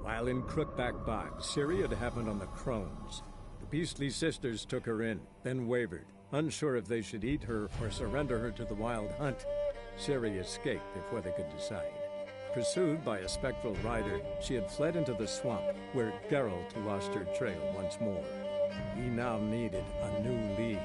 While in Crookback Bog, Ciri had happened on the Crones. The beastly sisters took her in, then wavered, unsure if they should eat her or surrender her to the Wild Hunt. Ciri escaped before they could decide. Pursued by a spectral rider, she had fled into the swamp, where Geralt lost her trail once more. He now needed a new lead.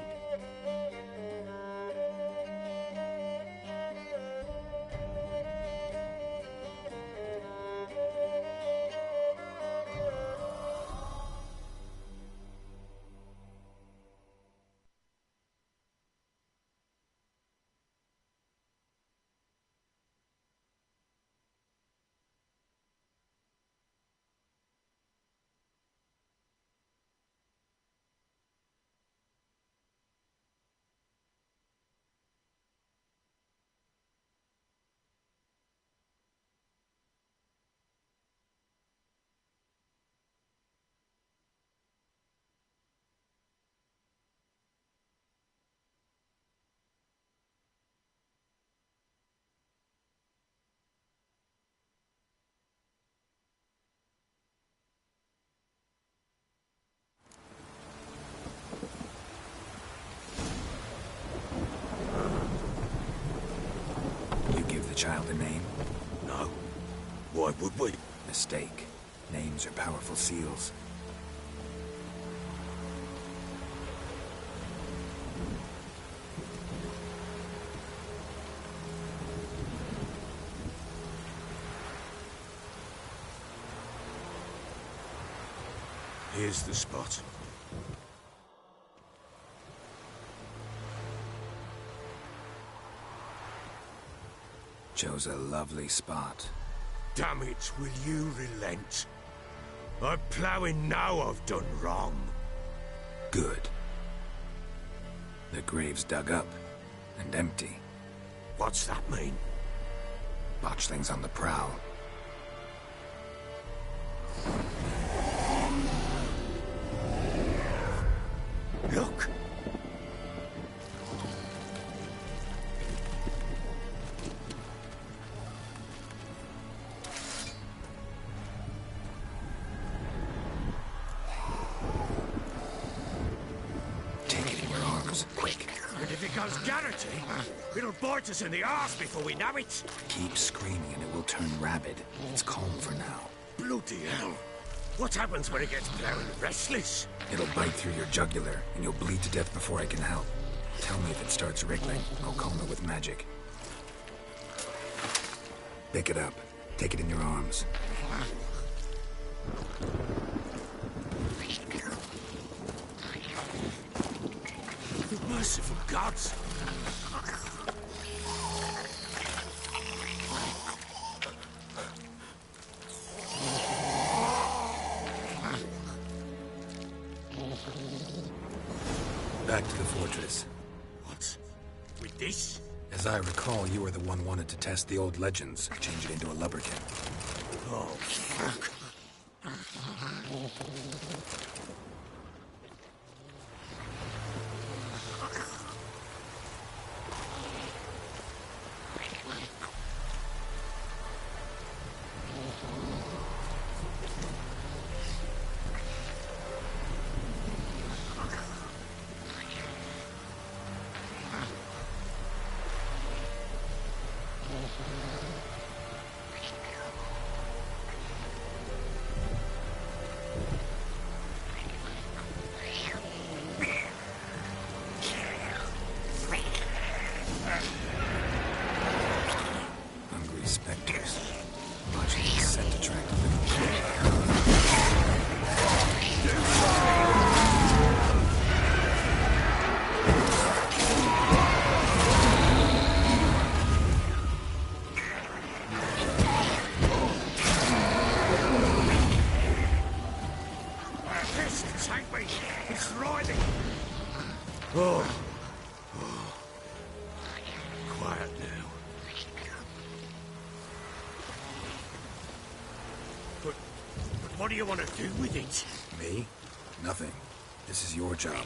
Child a name? No. Why would we? Mistake. Names are powerful seals. Here's the spot. Chose a lovely spot. Damn it, will you relent? I'm ploughing now I've done wrong. Good. The grave's dug up and empty. What's that mean? Botchlings on the prowl. Look! Goes Garrity, it'll bite us in the arse before we know it. Keep screaming and it will turn rabid. It's calm for now. Bloody hell. What happens when it gets plowing restless? It'll bite through your jugular and you'll bleed to death before I can help. Tell me if it starts wriggling. I'll calm it with magic. Pick it up. Take it in your arms. Merciful gods! Back to the fortress. What? With this? As I recall, you were the one wanted to test the old legends, change it into a lubberkin. Oh, fuck. What do you want to do with it? Me? Nothing. This is your job.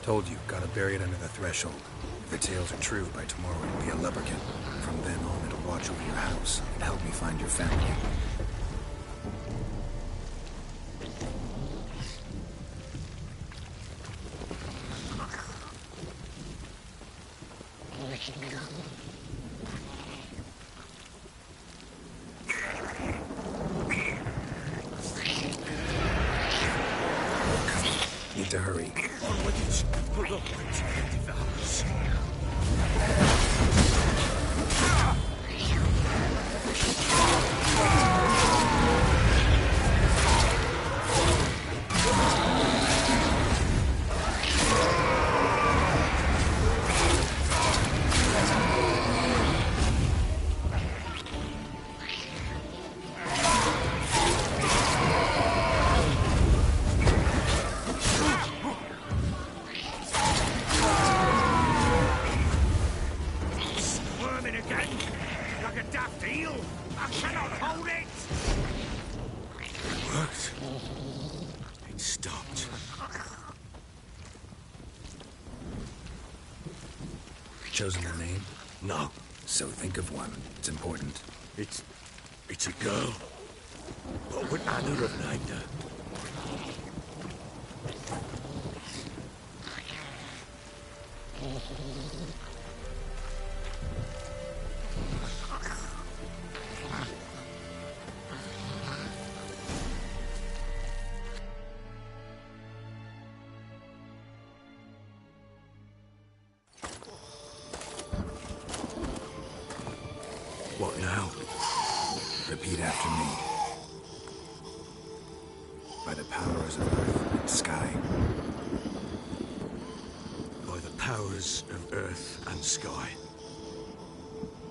Told you, gotta bury it under the threshold. If the tales are true, by tomorrow it'll be a lubberkin. From then on, it'll watch over your house and help me find your family. Need to hurry. Chosen a name? No. So think of one. It's important. It's a girl. What would Anna have named her? What now? Repeat after me. By the powers of earth and sky. By the powers of earth and sky.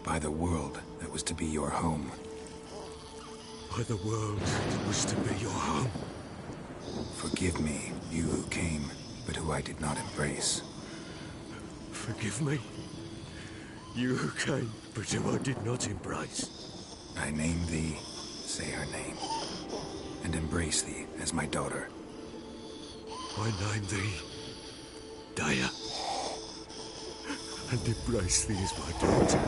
By the world that was to be your home. By the world that was to be your home. Forgive me, you who came, but who I did not embrace. Forgive me. You who came, but who I did not embrace. I name thee, say her name, and embrace thee as my daughter. I name thee, Daya, and embrace thee as my daughter.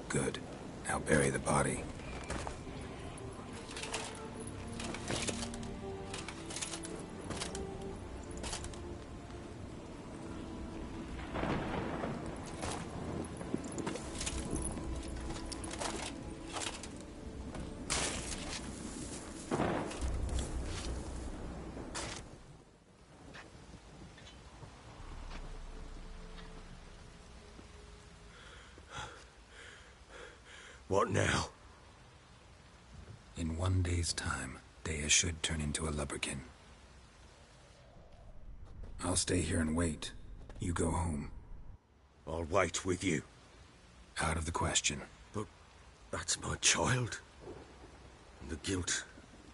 Good. Now bury the body. What now? In 1 day's time, Dea should turn into a lubberkin. I'll stay here and wait. You go home. I'll wait with you. Out of the question. But that's my child. And the guilt,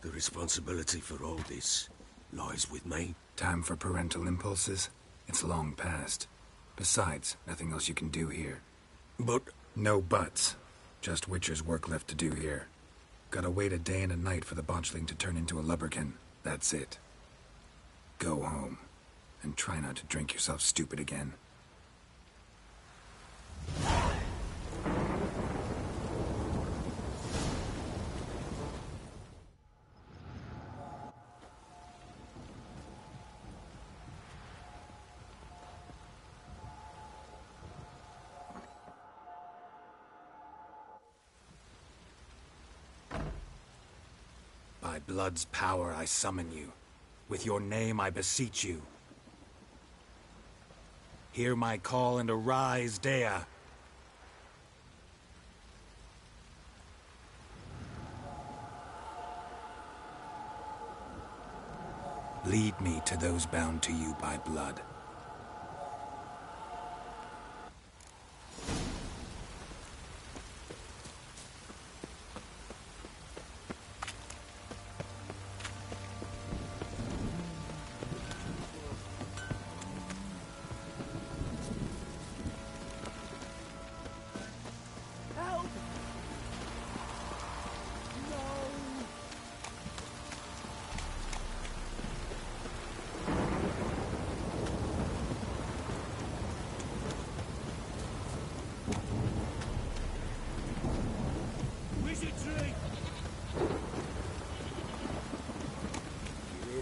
the responsibility for all this, lies with me. Time for parental impulses? It's long past. Besides, nothing else you can do here. But... No buts. Just Witcher's work left to do here. Gotta wait a day and a night for the botchling to turn into a lubberkin. That's it. Go home. And try not to drink yourself stupid again. By blood's power I summon you. With your name I beseech you. Hear my call and arise, Dea. Lead me to those bound to you by blood.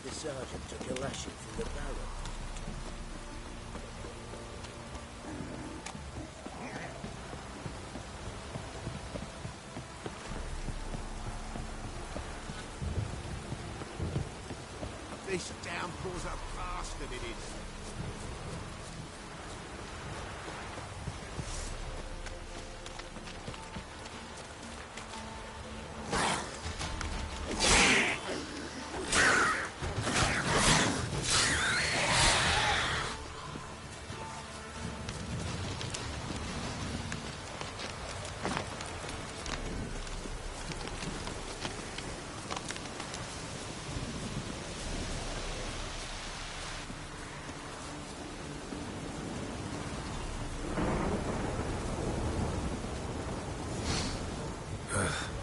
the sergeant took a lashing from the barrel. This downpour's a bastard, it is.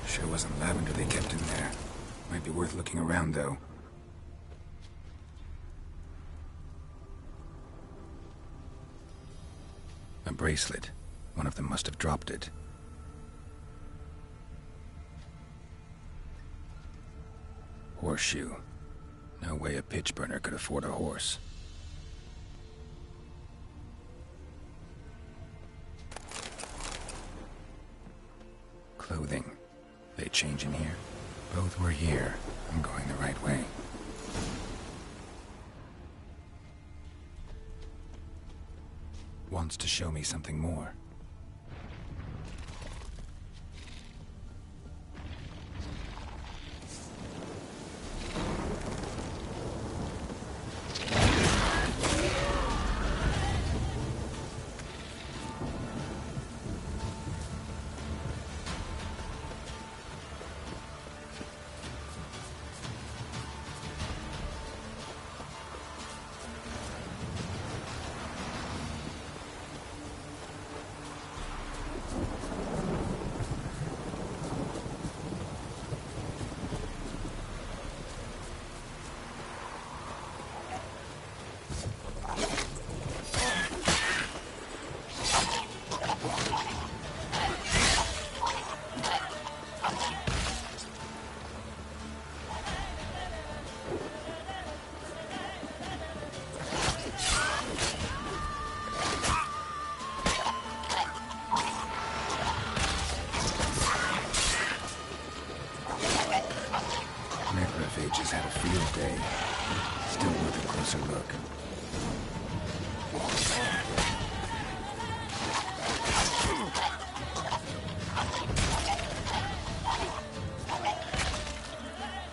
Sure wasn't lavender they kept in there. Might be worth looking around, though. A bracelet. One of them must have dropped it. Horseshoe. No way a pitch burner could afford a horse. Clothing. They change in here? Both were here. I'm going the right way. Wants to show me something more. Necrophages had a field day. Still worth a closer look.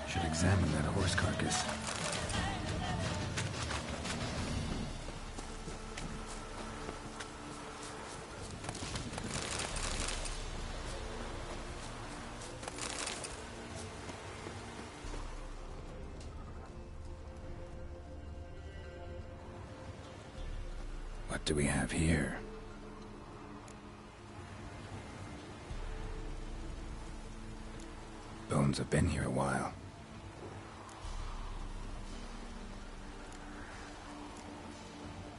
Should examine that horse carcass. What do we have here? Bones have been here a while.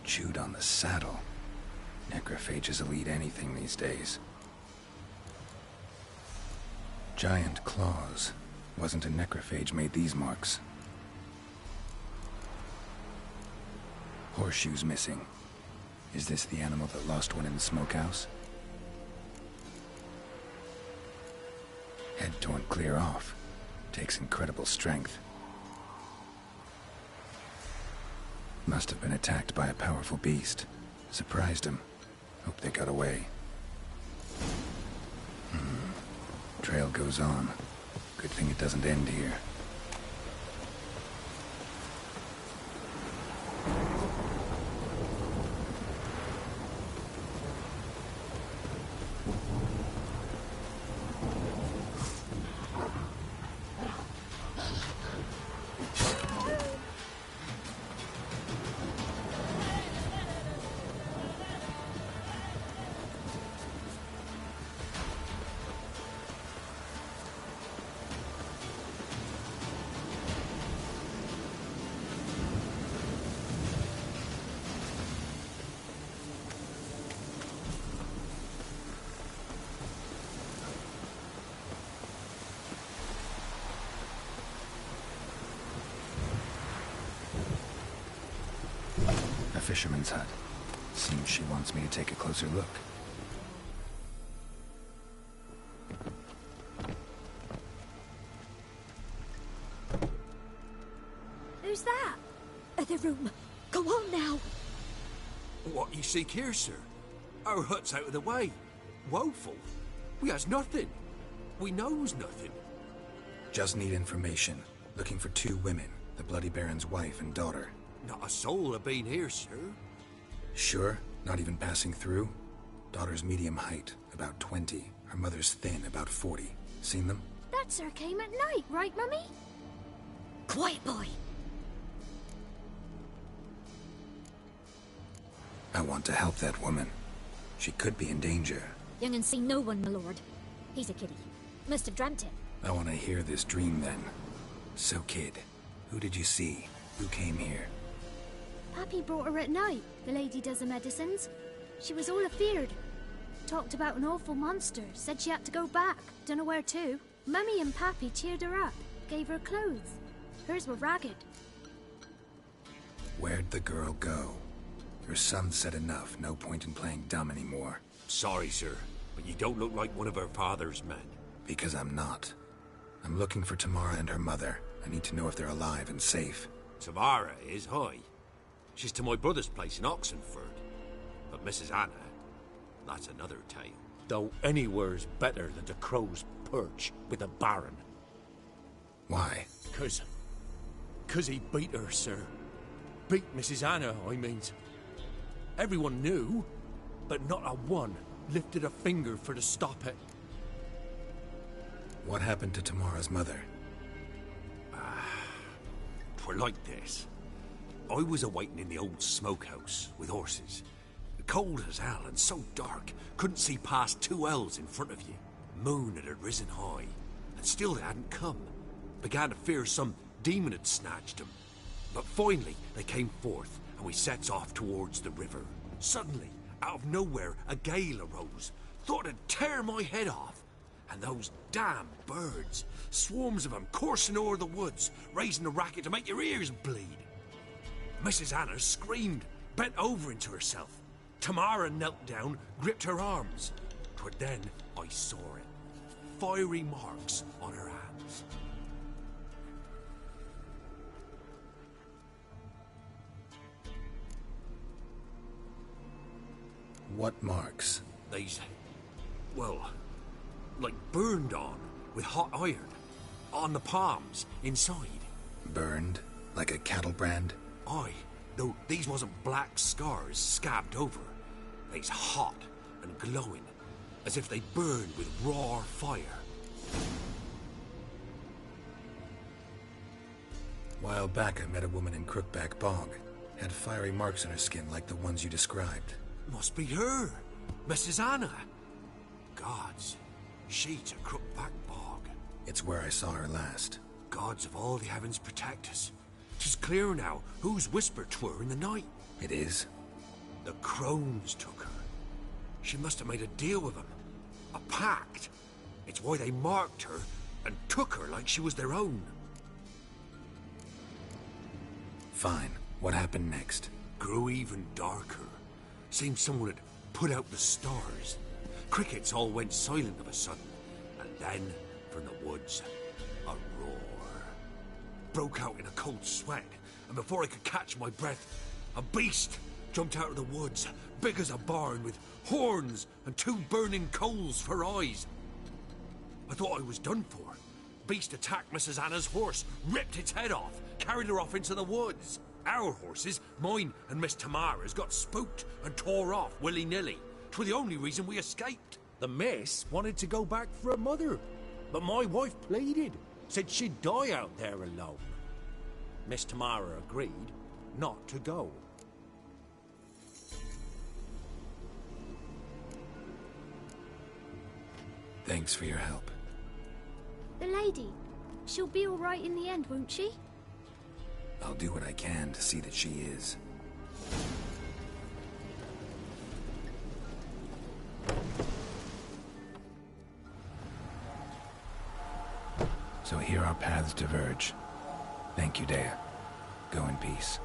Chewed on the saddle. Necrophages will eat anything these days. Giant claws. Wasn't a necrophage made these marks. Horseshoes missing. Is this the animal that lost one in the smokehouse? Head torn clear off. Takes incredible strength. Must have been attacked by a powerful beast. Surprised him. Hope they got away. Trail goes on. Good thing it doesn't end here. fisherman's hut. Seems she wants me to take a closer look. Who's that? Other room. Go on now. What you seek here, sir? Our hut's out of the way. Woeful. We has nothing. We knows nothing. Just need information. Looking for 2 women, the Bloody Baron's wife and daughter. Not a soul have been here, sir. Sure? Not even passing through? Daughter's medium height, about 20. Her mother's thin, about 40. Seen them? That sir came at night, right, Mummy? Quiet, boy. I want to help that woman. She could be in danger. Young and see no one, my lord. He's a kiddie. Must have dreamt it. I want to hear this dream then. So, kid, who did you see? Who came here? Pappy brought her at night. The lady does the medicines. She was all afeared. Talked about an awful monster. Said she had to go back. Dunno where to. Mummy and Pappy cheered her up. Gave her clothes. Hers were ragged. Where'd the girl go? Her son said enough. No point in playing dumb anymore. Sorry, sir, but you don't look like one of her father's men. Because I'm not. I'm looking for Tamara and her mother. I need to know if they're alive and safe. Tamara is, hi. She's to my brother's place in Oxenford. But Mrs. Anna, that's another tale. Though anywhere's better than the Crow's Perch with the Baron. Why? Cause he beat her, sir. Beat Mrs. Anna, I means. Everyone knew, but not a one lifted a finger for to stop it. What happened to Tamara's mother? 'Twere like this. I was awaiting in the old smokehouse with horses. Cold as hell and so dark, couldn't see past 2 ells in front of you. Moon had risen high, and still they hadn't come. Began to fear some demon had snatched them. But finally they came forth, and we sets off towards the river. Suddenly, out of nowhere, a gale arose. Thought it'd tear my head off. And those damn birds, swarms of them coursing o'er the woods, raising a racket to make your ears bleed. Mrs. Anna screamed, bent over into herself. Tamara knelt down, gripped her arms. 'Twere then I saw it. Fiery marks on her hands. What marks? They's, well, like burned on with hot iron. On the palms, inside. Burned? Like a cattle brand? Aye, though these wasn't black scars scabbed over. They's hot and glowing, as if they burned with raw fire. While back I met a woman in Crookback Bog. Had fiery marks on her skin like the ones you described. Must be her, Mrs. Anna. Gods, she's a Crookback Bog. It's where I saw her last. Gods of all the heavens protect us. 'Tis clear now whose whisper 'twere in the night. It is? The crones took her. She must have made a deal with them. A pact. It's why they marked her and took her like she was their own. Fine. What happened next? Grew even darker. Seemed someone had put out the stars. Crickets all went silent of a sudden. And then, from the woods, a roar. Broke out in a cold sweat, and before I could catch my breath, a beast jumped out of the woods, big as a barn, with horns and 2 burning coals for eyes. I thought I was done for. Beast attacked Mrs. Anna's horse, ripped its head off, carried her off into the woods. Our horses, mine and Miss Tamara's, got spooked and tore off willy-nilly. 'Twere the only reason we escaped. The miss wanted to go back for her mother, but my wife pleaded, said she'd die out there alone. Miss Tamara agreed not to go. Thanks for your help. The lady. She'll be all right in the end, won't she? I'll do what I can to see that she is. So here our paths diverge. Thank you, Dea. Go in peace.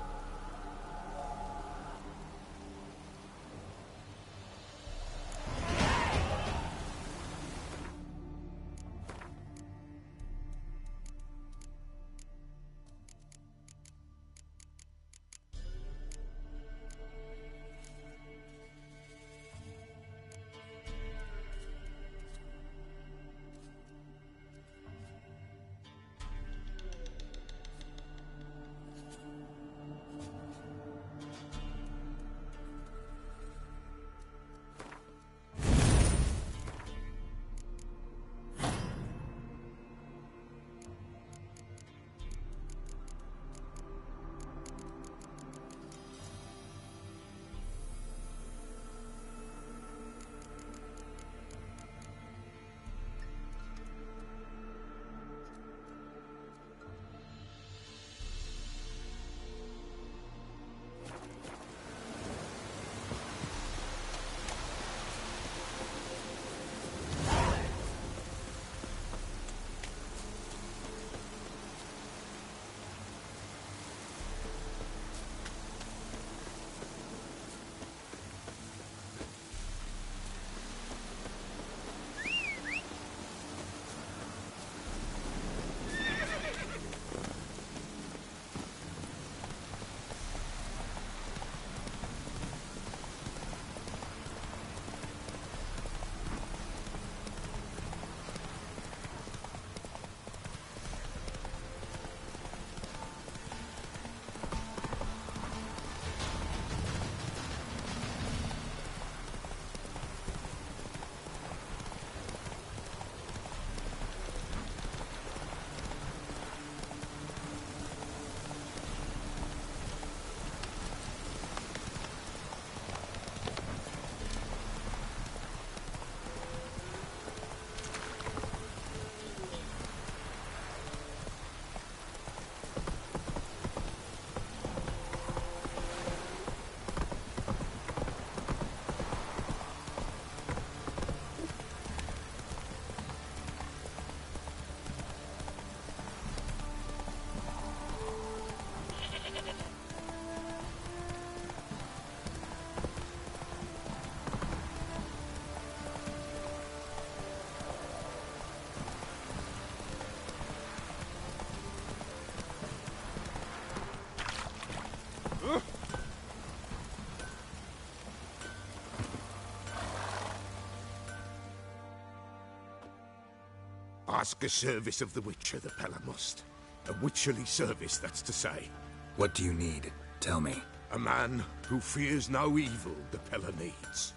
Ask a service of the Witcher, the Pella must. A witcherly service, that's to say. What do you need? Tell me. A man who fears no evil the Pella needs.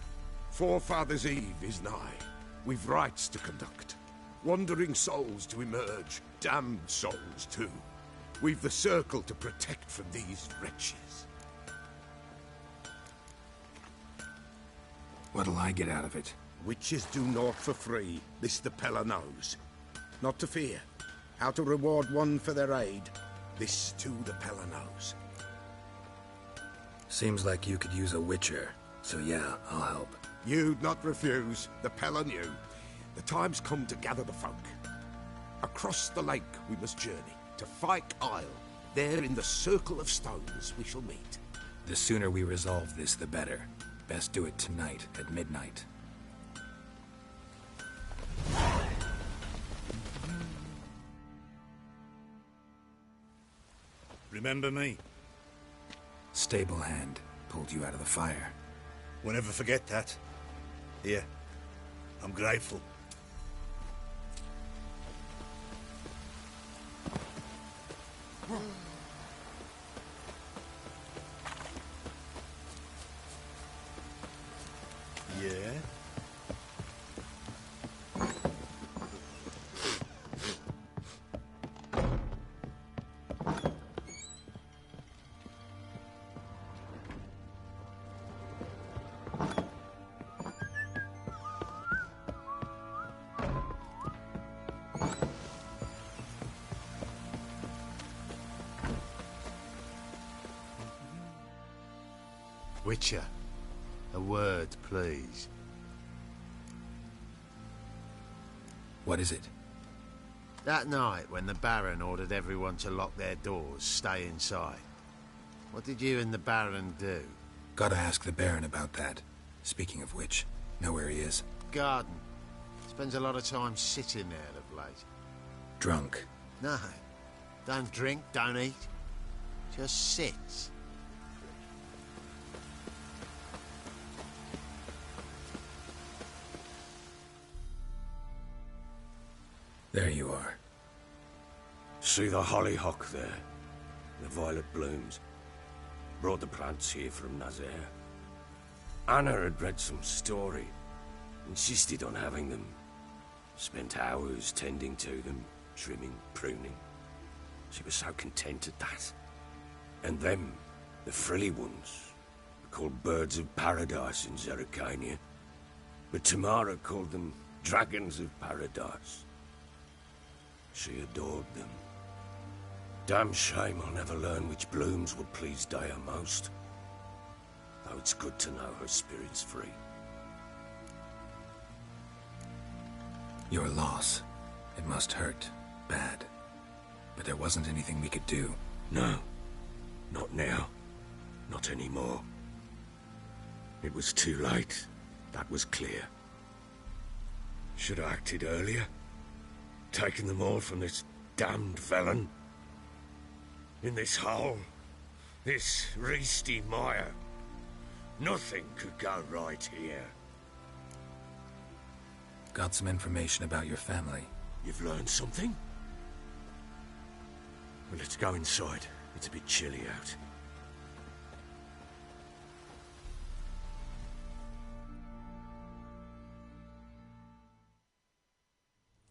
Forefathers' Eve is nigh. We've rites to conduct. Wandering souls to emerge. Damned souls, too. We've the circle to protect from these wretches. What'll I get out of it? Witches do naught for free. This the Pella knows. Not to fear. How to reward one for their aid. This too the Pella knows. Seems like you could use a witcher, so yeah, I'll help. You'd not refuse. The Pella knew. The time's come to gather the folk. Across the lake we must journey, to Fyke Isle. There in the circle of stones we shall meet. The sooner we resolve this, the better. Best do it tonight, at midnight. Remember me? Stable hand pulled you out of the fire. We'll never forget that. Here, I'm grateful. Yeah? Witcher, a word, please. What is it? That night when the Baron ordered everyone to lock their doors, stay inside. What did you and the Baron do? Gotta ask the Baron about that. Speaking of which, know where he is? Garden. Spends a lot of time sitting there of late. Drunk. No. Don't drink, don't eat. Just sits. There you are. See the hollyhock there? The violet blooms. Brought the plants here from Nazaire. Anna had read some story. Insisted on having them. Spent hours tending to them, trimming, pruning. She was so content at that. And them, the frilly ones, were called birds of paradise in Zerrikania. But Tamara called them dragons of paradise. She adored them. Damn shame I'll never learn which blooms would please Dea most. Though it's good to know her spirit's free. Your loss. It must hurt. Bad. But there wasn't anything we could do. No. Not now. Not anymore. It was too late. That was clear. Should have acted earlier. Taken them all from this damned felon. In this hole. This reesty mire. Nothing could go right here. Got some information about your family. You've learned something? Well, let's go inside. It's a bit chilly out.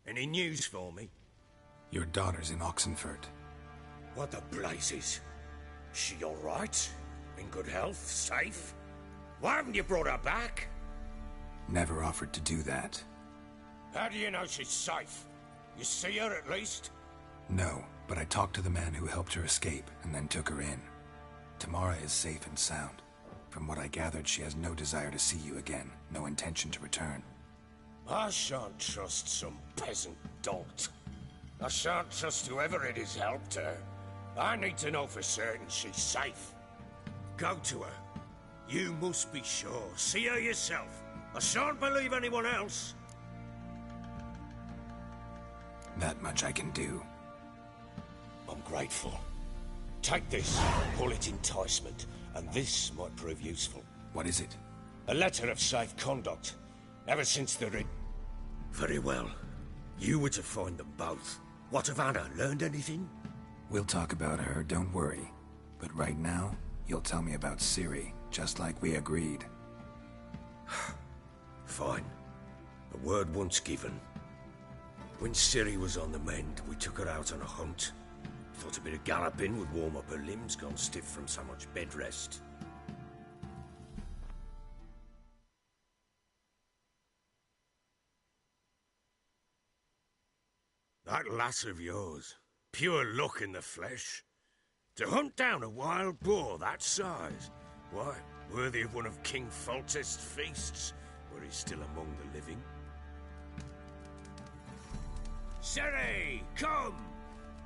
Any news for me? Your daughter's in Oxenfurt. What the blazes? She all right? In good health? Safe? Why haven't you brought her back? Never offered to do that. How do you know she's safe? You see her at least? No, but I talked to the man who helped her escape and then took her in. Tamara is safe and sound. From what I gathered, she has no desire to see you again, no intention to return. I shan't trust some peasant dolt. I shan't trust whoever it is helped her. I need to know for certain she's safe. Go to her. You must be sure. See her yourself. I shan't believe anyone else. That much I can do. I'm grateful. Take this, call it enticement, and this might prove useful. What is it? A letter of safe conduct. Ever since the Very well. You were to find them both. What of Anna? Learned anything? We'll talk about her, don't worry. But right now, you'll tell me about Ciri, just like we agreed. Fine. A word once given. When Ciri was on the mend, we took her out on a hunt. Thought a bit of galloping would warm up her limbs, gone stiff from so much bed rest. That lass of yours, pure luck in the flesh. To hunt down a wild boar that size, why, worthy of one of King Foltest's feasts, where he's still among the living. Ciri, come!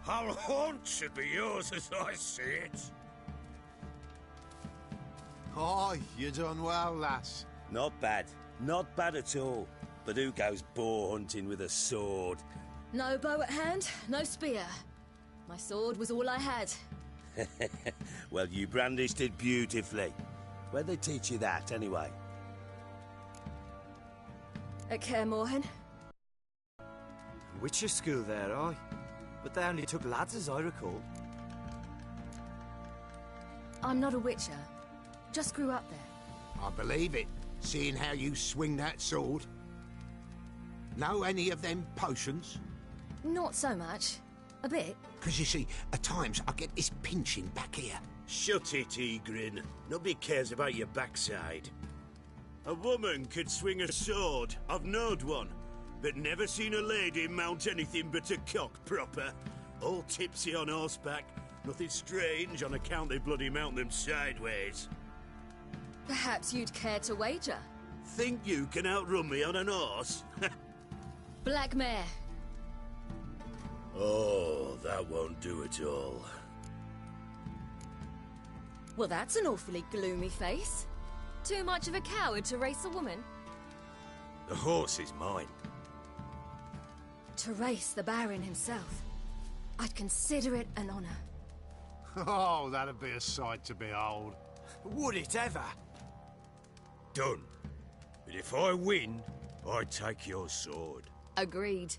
Our haunt should be yours as I see it. Oh, you done well, lass. Not bad. Not bad at all. But who goes boar hunting with a sword? No bow at hand, no spear. My sword was all I had. Well, you brandished it beautifully. Where'd they teach you that, anyway? At Kaer Morhen. Witcher school there, aye. But they only took lads, as I recall. I'm not a witcher. Just grew up there. I believe it, seeing how you swing that sword. Know any of them potions? Not so much. A bit. Because you see, at times I get this pinching back here. Shut it, Egrin. Nobody cares about your backside. A woman could swing a sword. I've knowed one. But never seen a lady mount anything but a cock proper. All tipsy on horseback. Nothing strange on account they bloody mount them sideways. Perhaps you'd care to wager? Think you can outrun me on an horse? Black mare. Oh, that won't do at all. Well, that's an awfully gloomy face. Too much of a coward to race a woman? The horse is mine. To race the Baron himself. I'd consider it an honor. Oh, that'd be a sight to behold. Would it ever? Done. But if I win, I take your sword. Agreed.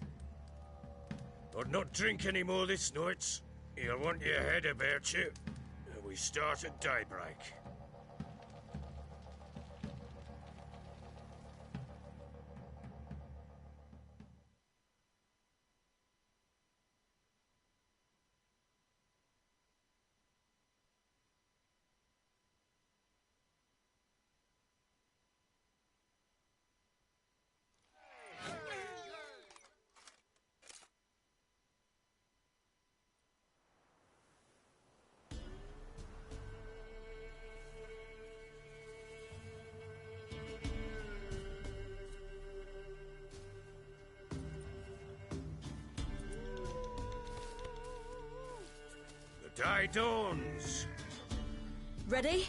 I'd not drink any more this night. You'll want your head about you. And we start at daybreak. Day dawns. Ready?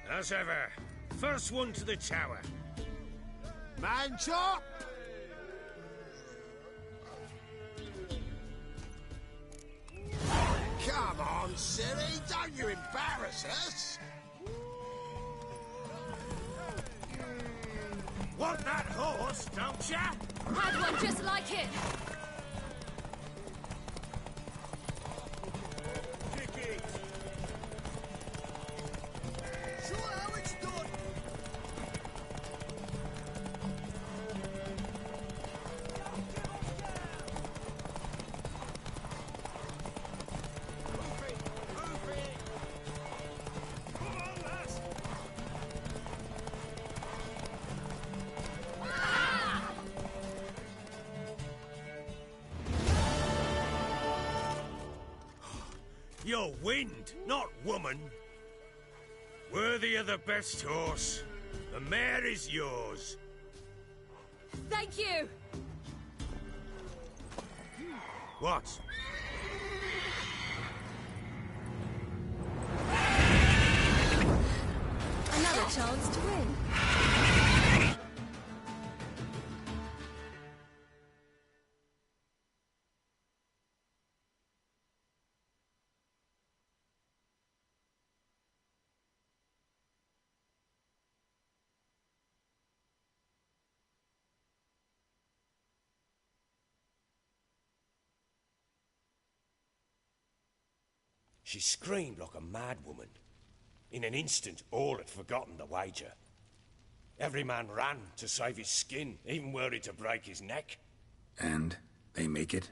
As ever. First one to the tower. Man chop! Come on, Ciri, don't you embarrass us! Want that horse, don't ya? Had one just like it. You're wind, not woman. Worthy of the best horse. The mare is yours. Thank you. What? Another chance to win. She screamed like a mad woman. In an instant, all had forgotten the wager. Every man ran to save his skin, even worried to break his neck. And they make it?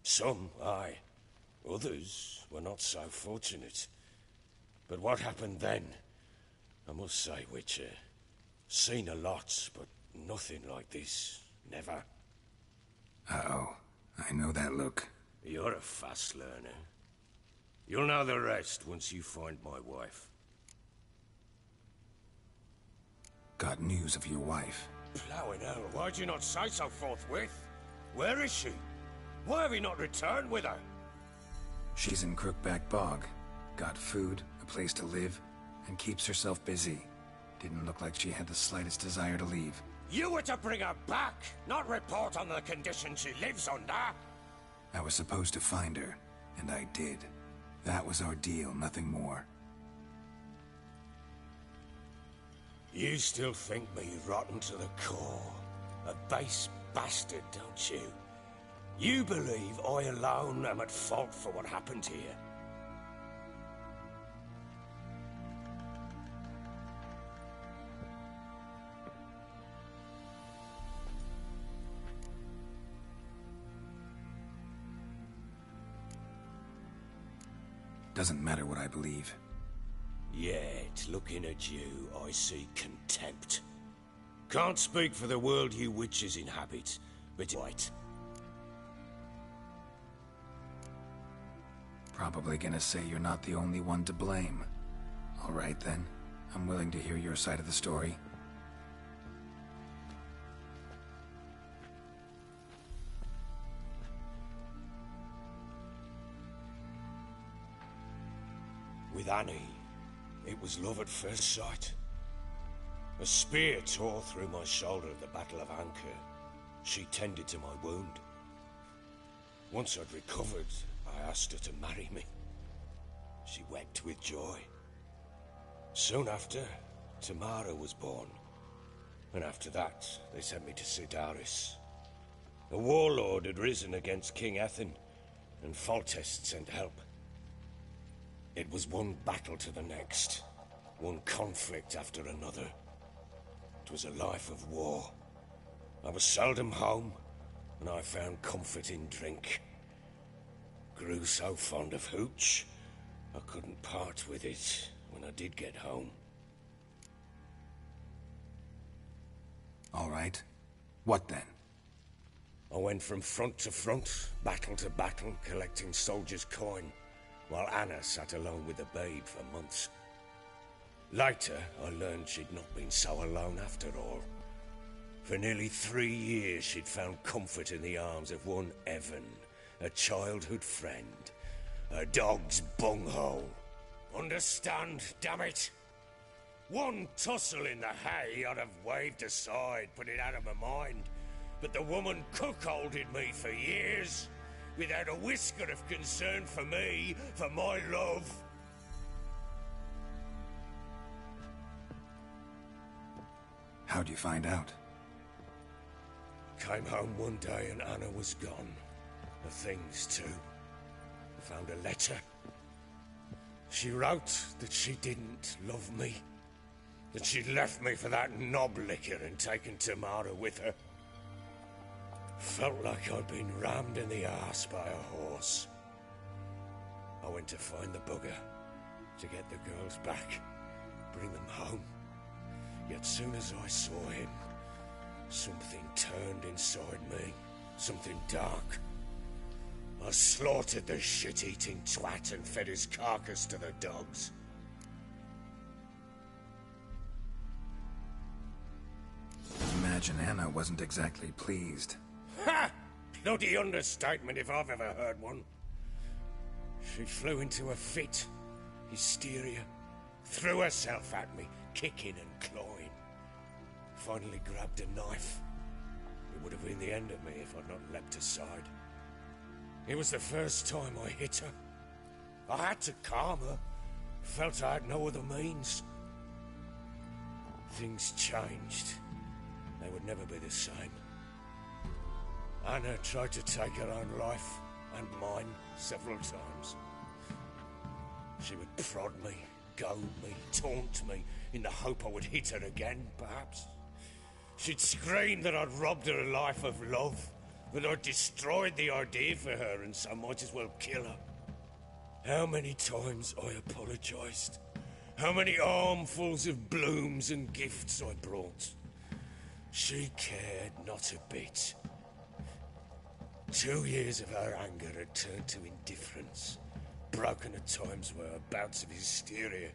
Some, aye. Others were not so fortunate. But what happened then? I must say, Witcher, seen a lot, but nothing like this. Never. Uh-oh. I know that look. You're a fast learner. You'll know the rest once you find my wife. Got news of your wife. Plowing hell, why'd you not say so forthwith? Where is she? Why have you not returned with her? She's in Crookback Bog. Got food, a place to live, and keeps herself busy. Didn't look like she had the slightest desire to leave. You were to bring her back, not report on the conditions she lives under. I was supposed to find her, and I did. That was our deal, nothing more. You still think me rotten to the core. A base bastard, don't you? You believe I alone am at fault for what happened here. Doesn't matter what I believe. Yet, looking at you, I see contempt. Can't speak for the world you witches inhabit, but right. Probably gonna say you're not the only one to blame. All right then. I'm willing to hear your side of the story. With Annie, it was love at first sight. A spear tore through my shoulder at the Battle of Anchor. She tended to my wound. Once I'd recovered, I asked her to marry me. She wept with joy. Soon after, Tamara was born. And after that, they sent me to Sidaris. A warlord had risen against King Ethan, and Foltest sent help. It was one battle to the next, one conflict after another. It was a life of war. I was seldom home, and I found comfort in drink. Grew so fond of hooch, I couldn't part with it when I did get home. All right. What then? I went from front to front, battle to battle, collecting soldiers' coin, while Anna sat alone with the babe for months. Later, I learned she'd not been so alone after all. For nearly 3 years, she'd found comfort in the arms of one Evan, a childhood friend, a dog's bunghole. Understand, damn it? One tussle in the hay I'd have waved aside, put it out of my mind, but the woman cuckolded me for years, without a whisker of concern for me, for my love. How'd you find out? Came home one day and Anna was gone. The things, too. I found a letter. She wrote that she didn't love me. That she'd left me for that knob licker and taken Tamara with her. Felt like I'd been rammed in the arse by a horse. I went to find the bugger, to get the girls back, bring them home. Yet soon as I saw him, something turned inside me, something dark. I slaughtered the shit-eating twat and fed his carcass to the dogs. Imagine Anna wasn't exactly pleased. Ha! Bloody understatement if I've ever heard one. She flew into a fit, hysteria, threw herself at me, kicking and clawing. Finally grabbed a knife. It would have been the end of me if I'd not leapt aside. It was the first time I hit her. I had to calm her. Felt I had no other means. Things changed. They would never be the same. Anna tried to take her own life, and mine, several times. She would prod me, goad me, taunt me, in the hope I would hit her again, perhaps. She'd scream that I'd robbed her life of love, that I'd destroyed the idea for her and so might as well kill her. How many times I apologised. How many armfuls of blooms and gifts I brought. She cared not a bit. 2 years of her anger had turned to indifference, broken at times by her bouts of hysteria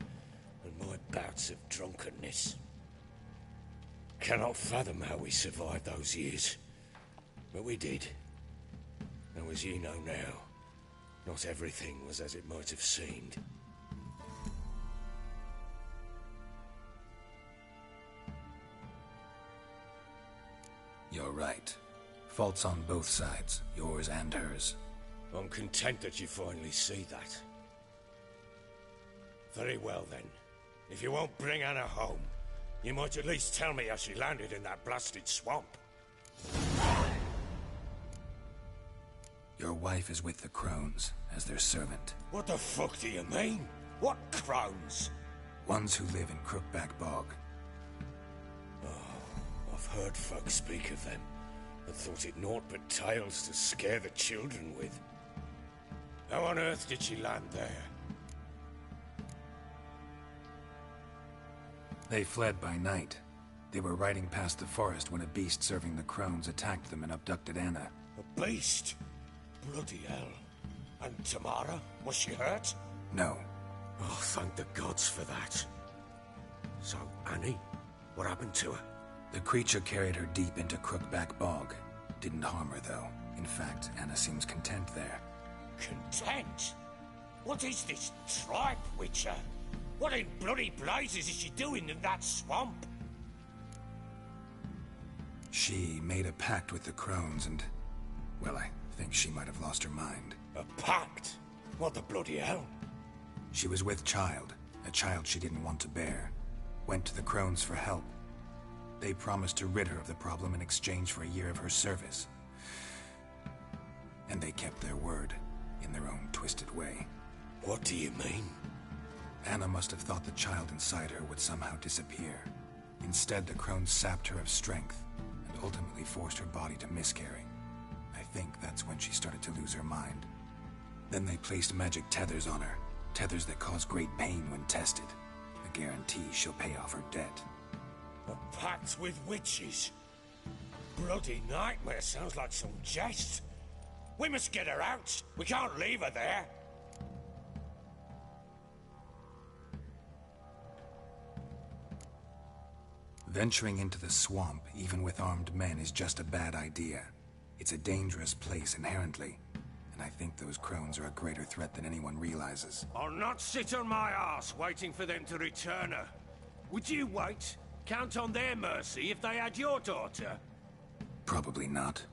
and my bouts of drunkenness. Cannot fathom how we survived those years, but we did. And as you know now, not everything was as it might have seemed. You're right. Faults on both sides, yours and hers. I'm content that you finally see that. Very well then. If you won't bring Anna home, you might at least tell me how she landed in that blasted swamp. Your wife is with the Crones, as their servant. What the fuck do you mean? What Crones? Ones who live in Crookback Bog. Oh, I've heard folk speak of them, and thought it naught but tales to scare the children with. How on earth did she land there? They fled by night. They were riding past the forest when a beast serving the Crones attacked them and abducted Anna. A beast? Bloody hell. And Tamara? Was she hurt? No. Oh, thank the gods for that. So, Annie? What happened to her? The creature carried her deep into Crookback Bog. Didn't harm her, though. In fact, Anna seems content there. Content? What is this tripe, Witcher? What in bloody blazes is she doing in that swamp? She made a pact with the Crones and... well, I think she might have lost her mind. A pact? What the bloody hell? She was with child, a child she didn't want to bear. Went to the Crones for help. They promised to rid her of the problem in exchange for a year of her service. And they kept their word, in their own twisted way. What do you mean? Anna must have thought the child inside her would somehow disappear. Instead, the Crones sapped her of strength, and ultimately forced her body to miscarry. I think that's when she started to lose her mind. Then they placed magic tethers on her, tethers that cause great pain when tested. A guarantee she'll pay off her debt. A pact with witches? Bloody nightmare, sounds like some jest. We must get her out. We can't leave her there. Venturing into the swamp, even with armed men, is just a bad idea. It's a dangerous place inherently, and I think those Crones are a greater threat than anyone realizes. I'll not sit on my ass waiting for them to return her. Would you wait? Count on their mercy if they had your daughter? Probably not,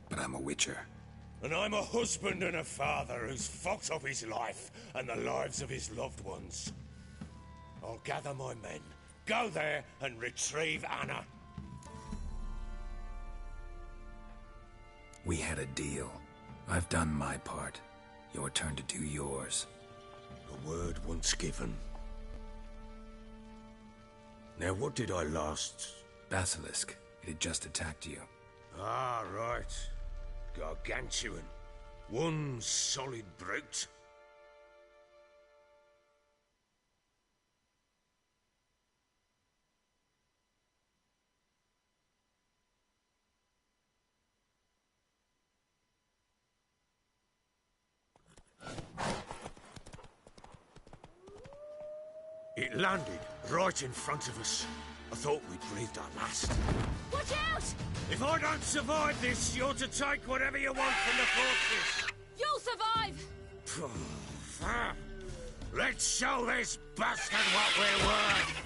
but I'm a witcher. And I'm a husband and a father who's fucked up his life and the lives of his loved ones. I'll gather my men, go there and retrieve Anna. We had a deal. I've done my part. Your turn to do yours. A word once given. Now, what did I last... Basilisk. It had just attacked you. Ah, right. Gargantuan. One solid brute. It landed right in front of us. I thought we'd breathed our last. Watch out! If I don't survive this, you're to take whatever you want from the fortress. You'll survive! Let's show this bastard what we're worth!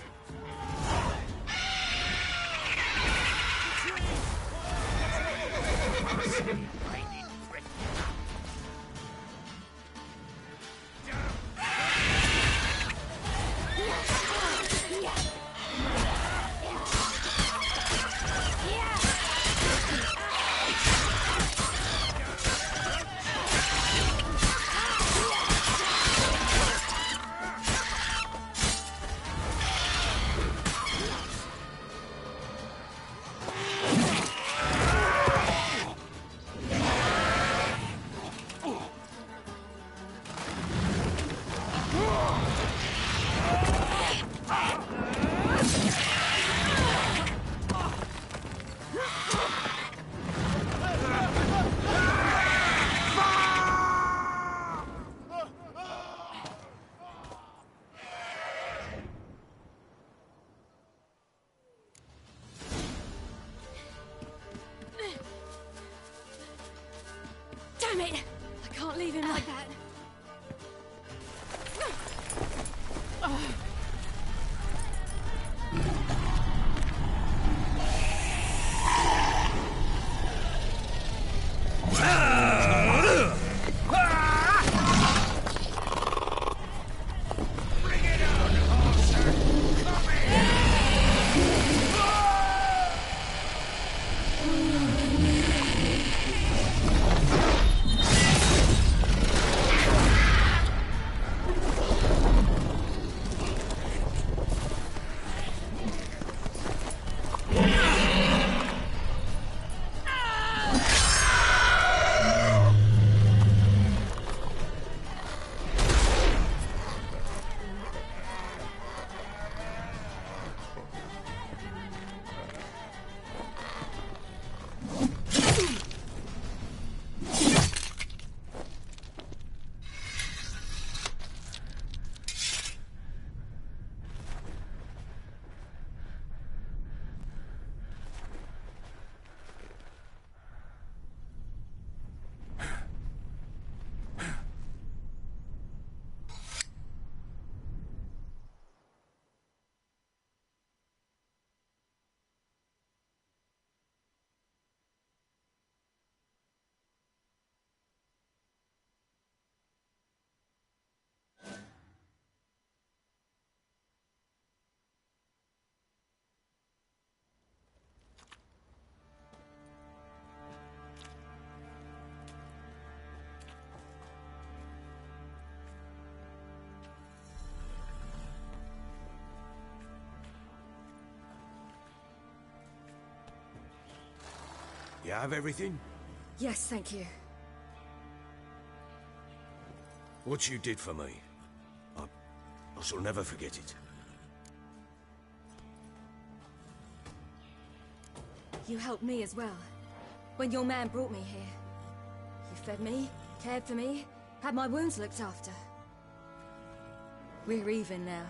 Damn it! I can't leave him like that. You have everything? Yes, thank you. What you did for me, I shall never forget it. You helped me as well. When your man brought me here. You fed me, cared for me, had my wounds looked after. We're even now.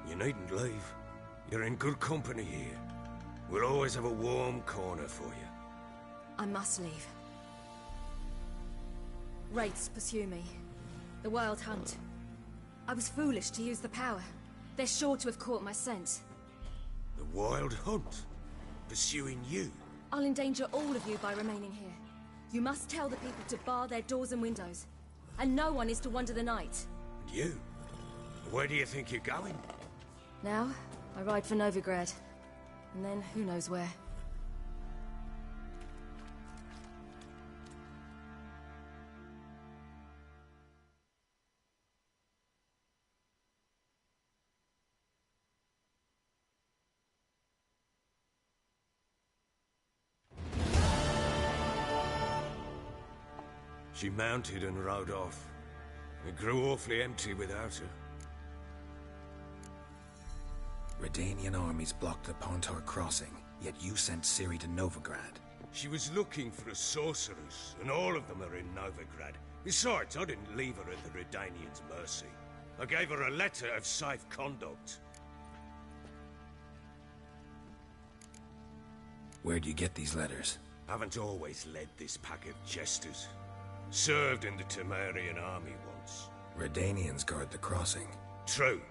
You needn't leave. You're in good company here. We'll always have a warm corner for you. I must leave. Wraiths pursue me. The Wild Hunt. I was foolish to use the power. They're sure to have caught my scent. The Wild Hunt? Pursuing you? I'll endanger all of you by remaining here. You must tell the people to bar their doors and windows. And no one is to wander the night. And you? Where do you think you're going? Now, I ride for Novigrad. And then, who knows where. She mounted and rode off. It grew awfully empty without her. Redanian armies blocked the Pontar crossing, yet you sent Ciri to Novigrad. She was looking for a sorceress, and all of them are in Novigrad. Besides, I didn't leave her at the Redanians' mercy. I gave her a letter of safe conduct. Where'd you get these letters? Haven't always led this pack of jesters. Served in the Temerian army once. Redanians guard the crossing. True.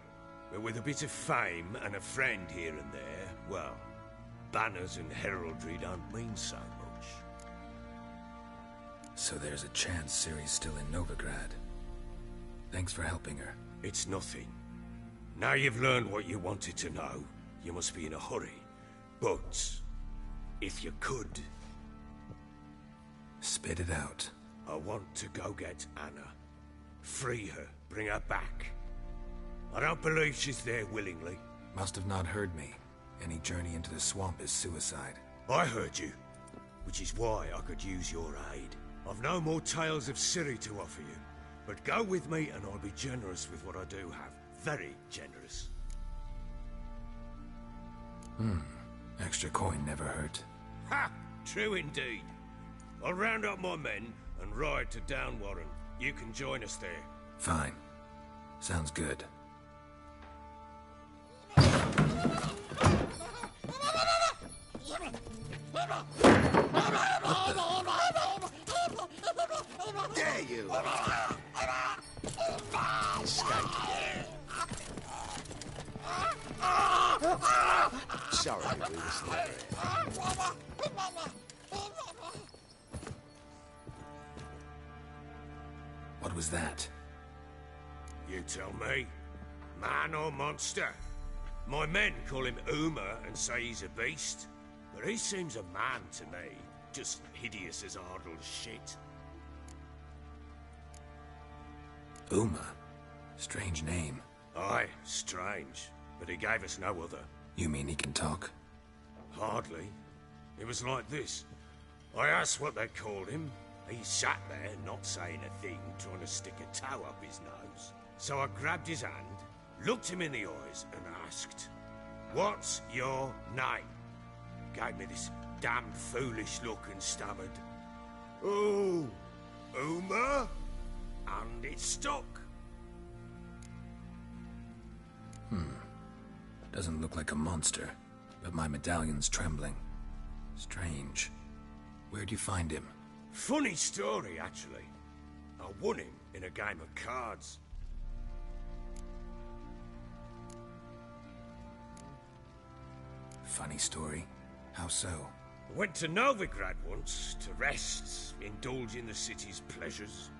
But with a bit of fame and a friend here and there, well, banners and heraldry don't mean so much. So there's a chance Ciri's still in Novigrad. Thanks for helping her. It's nothing. Now you've learned what you wanted to know, you must be in a hurry. But, if you could... Spit it out. I want to go get Anna. Free her, bring her back. I don't believe she's there willingly. Must have not heard me. Any journey into the swamp is suicide. I heard you, which is why I could use your aid. I've no more tales of Ciri to offer you, But go with me and I'll be generous with what I do have. Very generous. Extra coin never hurt. Ha! True indeed. I'll round up my men and ride to Downwarren. You can join us there. Fine. Sounds good. Dare you! Escape. Sorry, we were slippery. What was that? You tell me. Man or monster? My men call him Uma and say he's a beast. But he seems a man to me. Just hideous as Ardle's shit. Uma? Strange name. Aye, strange. But he gave us no other. You mean he can talk? Hardly. It was like this. I asked what they called him. He sat there, not saying a thing, trying to stick a toe up his nose. So I grabbed his hand, looked him in the eyes, and asked, "What's your name?" Gave me this damn foolish look and stammered, "Oh, Uma?" And it stuck. Doesn't look like a monster, but my medallion's trembling. Strange. Where'd you find him? Funny story, actually. I won him in a game of cards. Funny story? How so? Went to Novigrad once to rest, indulge in the city's pleasures.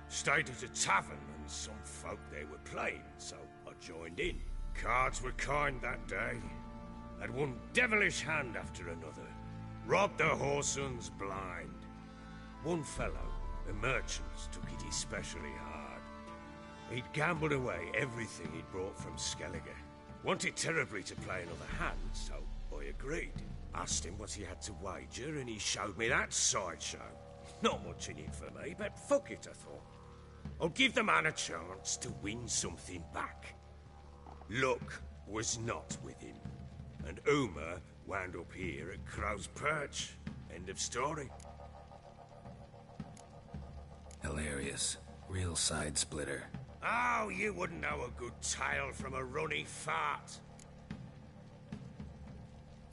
Stayed at a tavern and some folk there were playing, so I joined in. Cards were kind that day. Had one devilish hand after another. Robbed the whoresun's blind. One fellow, a merchant, took it especially hard. He'd gambled away everything he'd brought from Skellige. Wanted terribly to play another hand, so I agreed. Asked him what he had to wager, and he showed me that sideshow. Not much in it for me, but fuck it, I thought. I'll give the man a chance to win something back. Luck was not with him, and Uma wound up here at Crow's Perch. End of story. Hilarious. Real side splitter. Oh, you wouldn't know a good tale from a runny fart.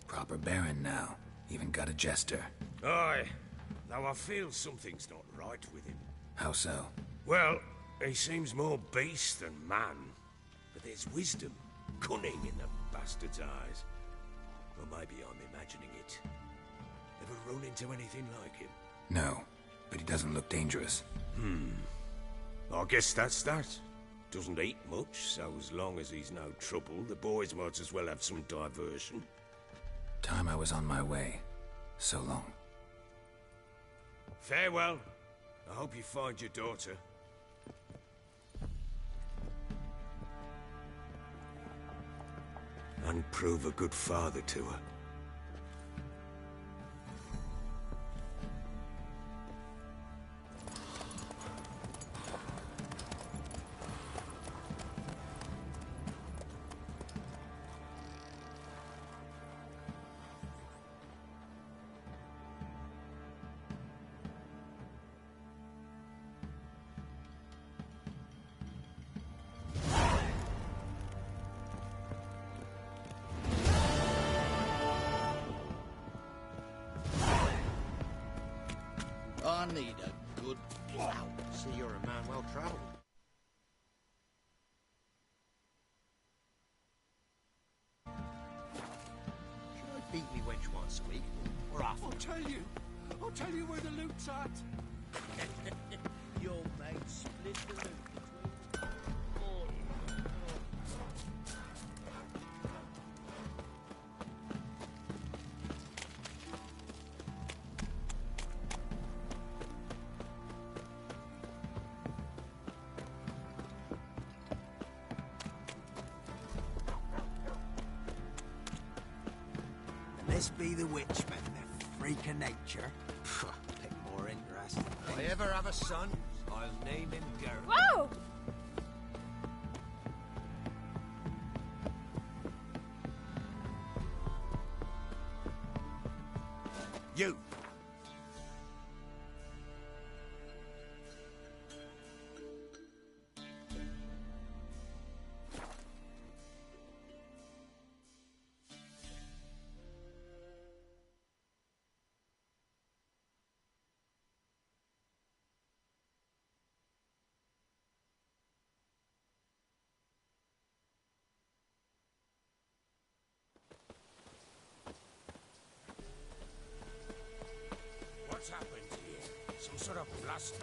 Proper baron now. Even got a jester. Aye, though I feel something's not right with him. How so? Well, he seems more beast than man. But there's wisdom, cunning in the bastard's eyes. Or maybe I'm imagining it. Ever run into anything like him? No, but he doesn't look dangerous. I guess that's that. Doesn't eat much, so as long as he's no trouble, the boys might as well have some diversion. Time I was on my way. So long. Farewell. I hope you find your daughter. And prove a good father to her. I need a good plow. See, you're a man well travelled. Should I beat me wench once a week, or often? I'll tell you where the loot's at. Your mate split the loot between... This be the witchman, the freak of nature. Bit more interesting. If I ever have a son, I'll name him Geralt. Whoa! You! What's happened here? Some sort of blast?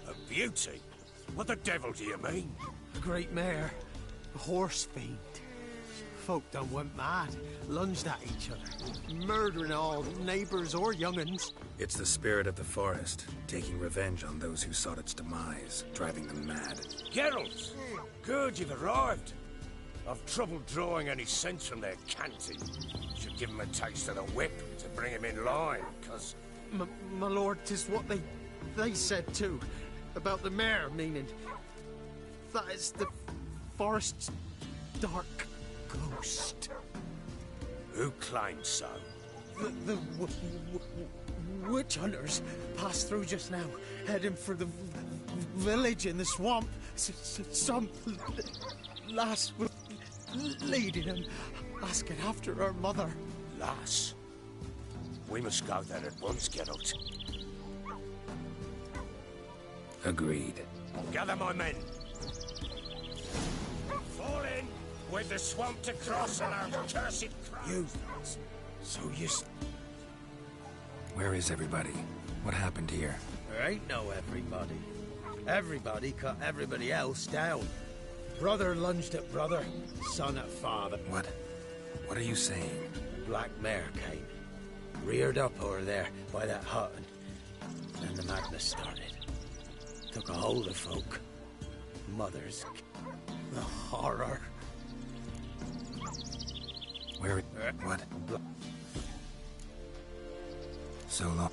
A beauty? What the devil do you mean? A great mare. A horse fiend. Folk done went mad. Lunged at each other. Murdering all neighbours or young'uns. It's the spirit of the forest, taking revenge on those who sought its demise, driving them mad. Geralt! Good, you've arrived. I've trouble drawing any sense from their canting. Should give him a taste of the whip to bring him in line, cause... My lord, 'tis what they said too. About the mare, meaning... that is the forest's dark ghost. Who claimed so? The witch hunters passed through just now, heading for the village in the swamp. Some lass was leading them, asking after her mother. Lass? We must go there at once, Geralt. Agreed. Gather my men. Fall in with the swamp to cross and our cursed crown. You... so you... Where is everybody? What happened here? There ain't no everybody. Everybody cut everybody else down. Brother lunged at brother, son at father. What? What are you saying? Black mare came. Reared up over there by that hut, and then the madness started. Took a hold of folk. Mothers. The horror. Where... what? So long.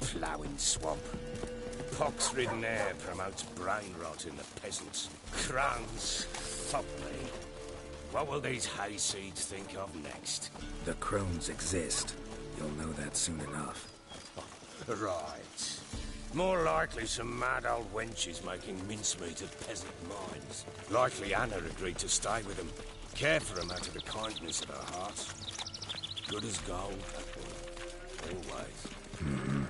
Ploughing swamp. Pox-ridden air promotes brain rot in the peasants. Crowns, fuck me. What will these hayseeds think of next? The crones exist. You'll know that soon enough. Right. More likely some mad old wenches making mincemeat of peasant minds. Likely Anna agreed to stay with them. Care for them out of the kindness of her heart. Good as gold, that woman. Always. Mm-hmm.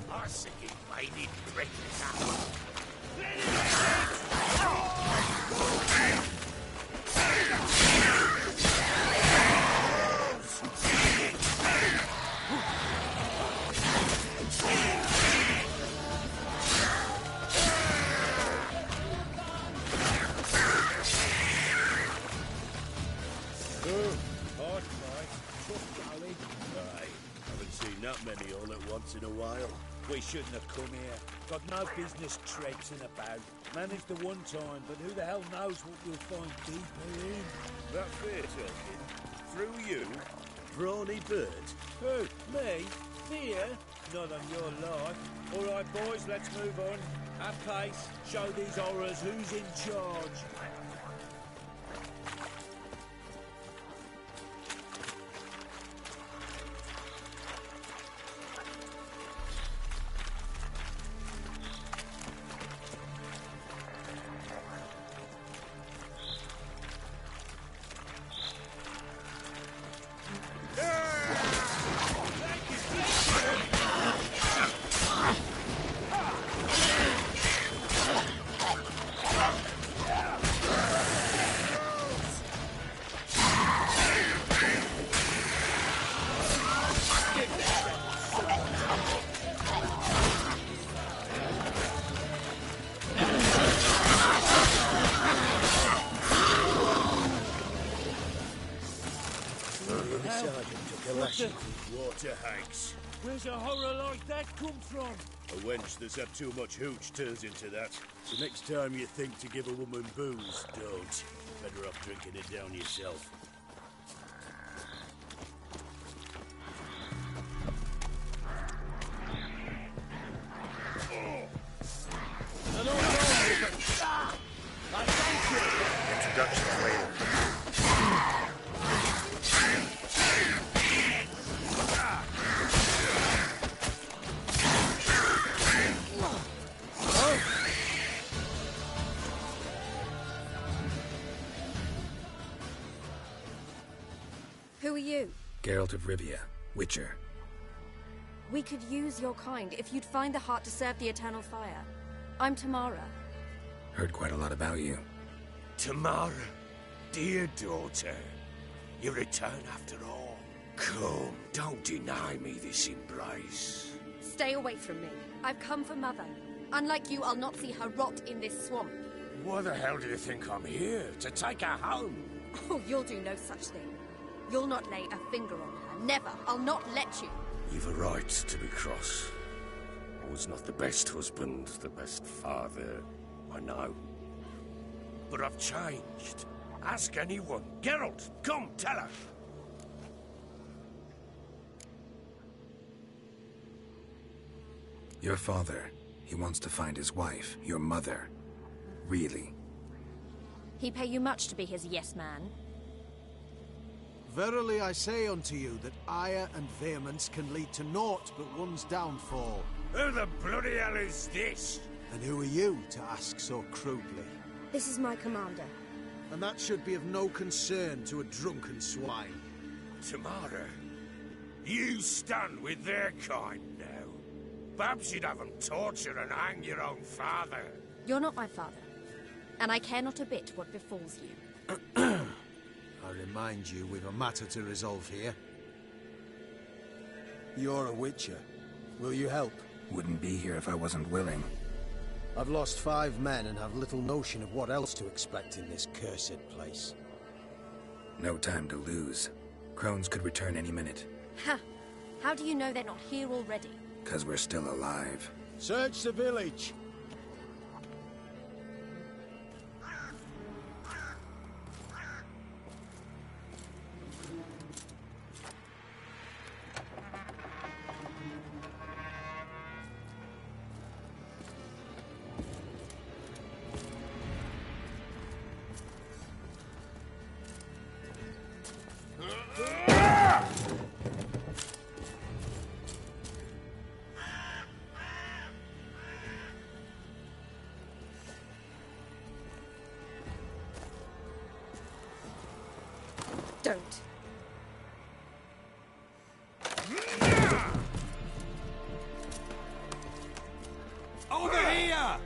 I see you made it great. Not many all at once in a while. We shouldn't have come here. Got no business traipsing about. Managed the one time, but who the hell knows what we'll find deeper in. That fair talking? Through you? Brawny bird? Who? Me? Fear? Not on your life. All right, boys, let's move on. Have pace. Show these horrors who's in charge. water. Water hags. Where's a horror like that come from? A wench that's had too much hooch turns into that. So next time you think to give a woman booze, don't. Better off drinking it down yourself. Introduction later. Who are you? Geralt of Rivia, Witcher. We could use your kind if you'd find the heart to serve the Eternal Fire. I'm Tamara. Heard quite a lot about you. Tamara, dear daughter, you return after all. Come, don't deny me this embrace. Stay away from me. I've come for Mother. Unlike you, I'll not see her rot in this swamp. Why the hell do you think I'm here? To take her home? Oh, you'll do no such thing. You'll not lay a finger on her. Never. I'll not let you. You've a right to be cross. I was not the best husband, the best father, I know. But I've changed. Ask anyone. Geralt, come, tell her. Your father, he wants to find his wife, your mother. Really? He pay you much to be his yes man. Verily I say unto you that ire and vehemence can lead to naught but one's downfall. Who the bloody hell is this? And who are you to ask so crudely? This is my commander. And that should be of no concern to a drunken swine. Tamara, you stand with their kind now. Perhaps you'd have them torture and hang your own father. You're not my father, and I care not a bit what befalls you. I remind you, we've a matter to resolve here. You're a witcher. Will you help? Wouldn't be here if I wasn't willing. I've lost 5 men and have little notion of what else to expect in this cursed place. No time to lose. Crones could return any minute. Ha! How do you know they're not here already? 'Cause we're still alive. Search the village! Don't. Over here!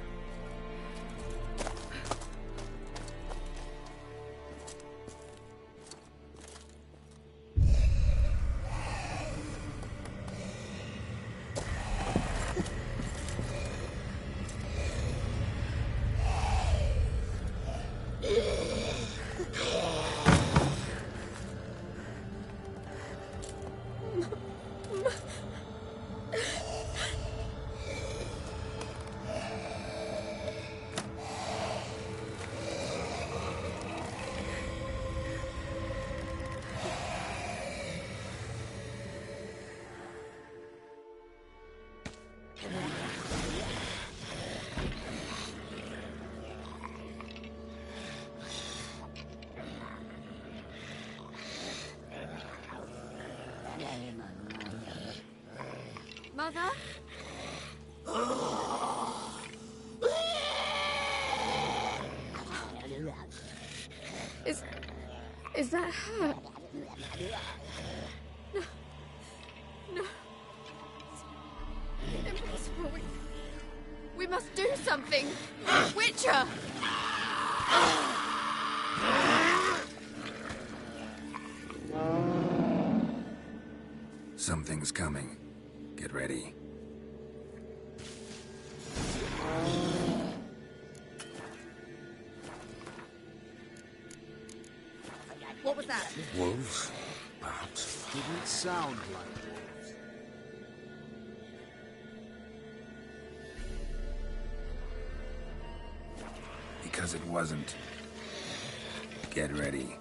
Mother? Is that her? No. No. It's impossible. We must do something. Witcher! Something's coming. Get ready. What was that? Wolves, perhaps. Didn't sound like wolves. Because it wasn't. Get ready.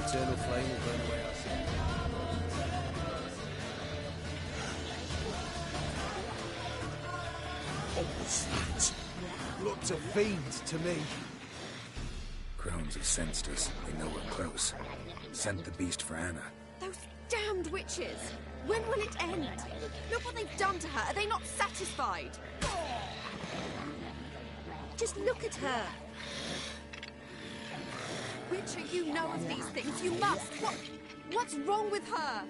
Eternal flame will burn away our sin. What was that? Looked a fiend to me. Crones have sensed us. They know we're close. Sent the beast for Anna. Those damned witches! When will it end? Look what they've done to her. Are they not satisfied? Just look at her. Witcher, you know of these things. You must. What's wrong with her?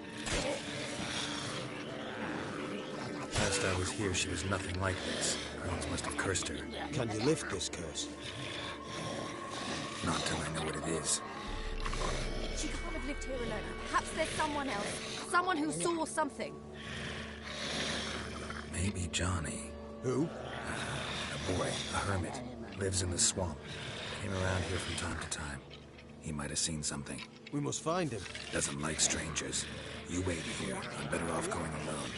Last I was here, she was nothing like this. Crones must have cursed her. Can you lift this curse? Not till I know what it is. She can't have lived here alone. Perhaps there's someone else. Someone who saw something. Maybe Johnny. Who? A boy, a hermit. Lives in the swamp. Came around here from time to time. He might have seen something. We must find him. Doesn't like strangers. You wait here. I'm better off going alone.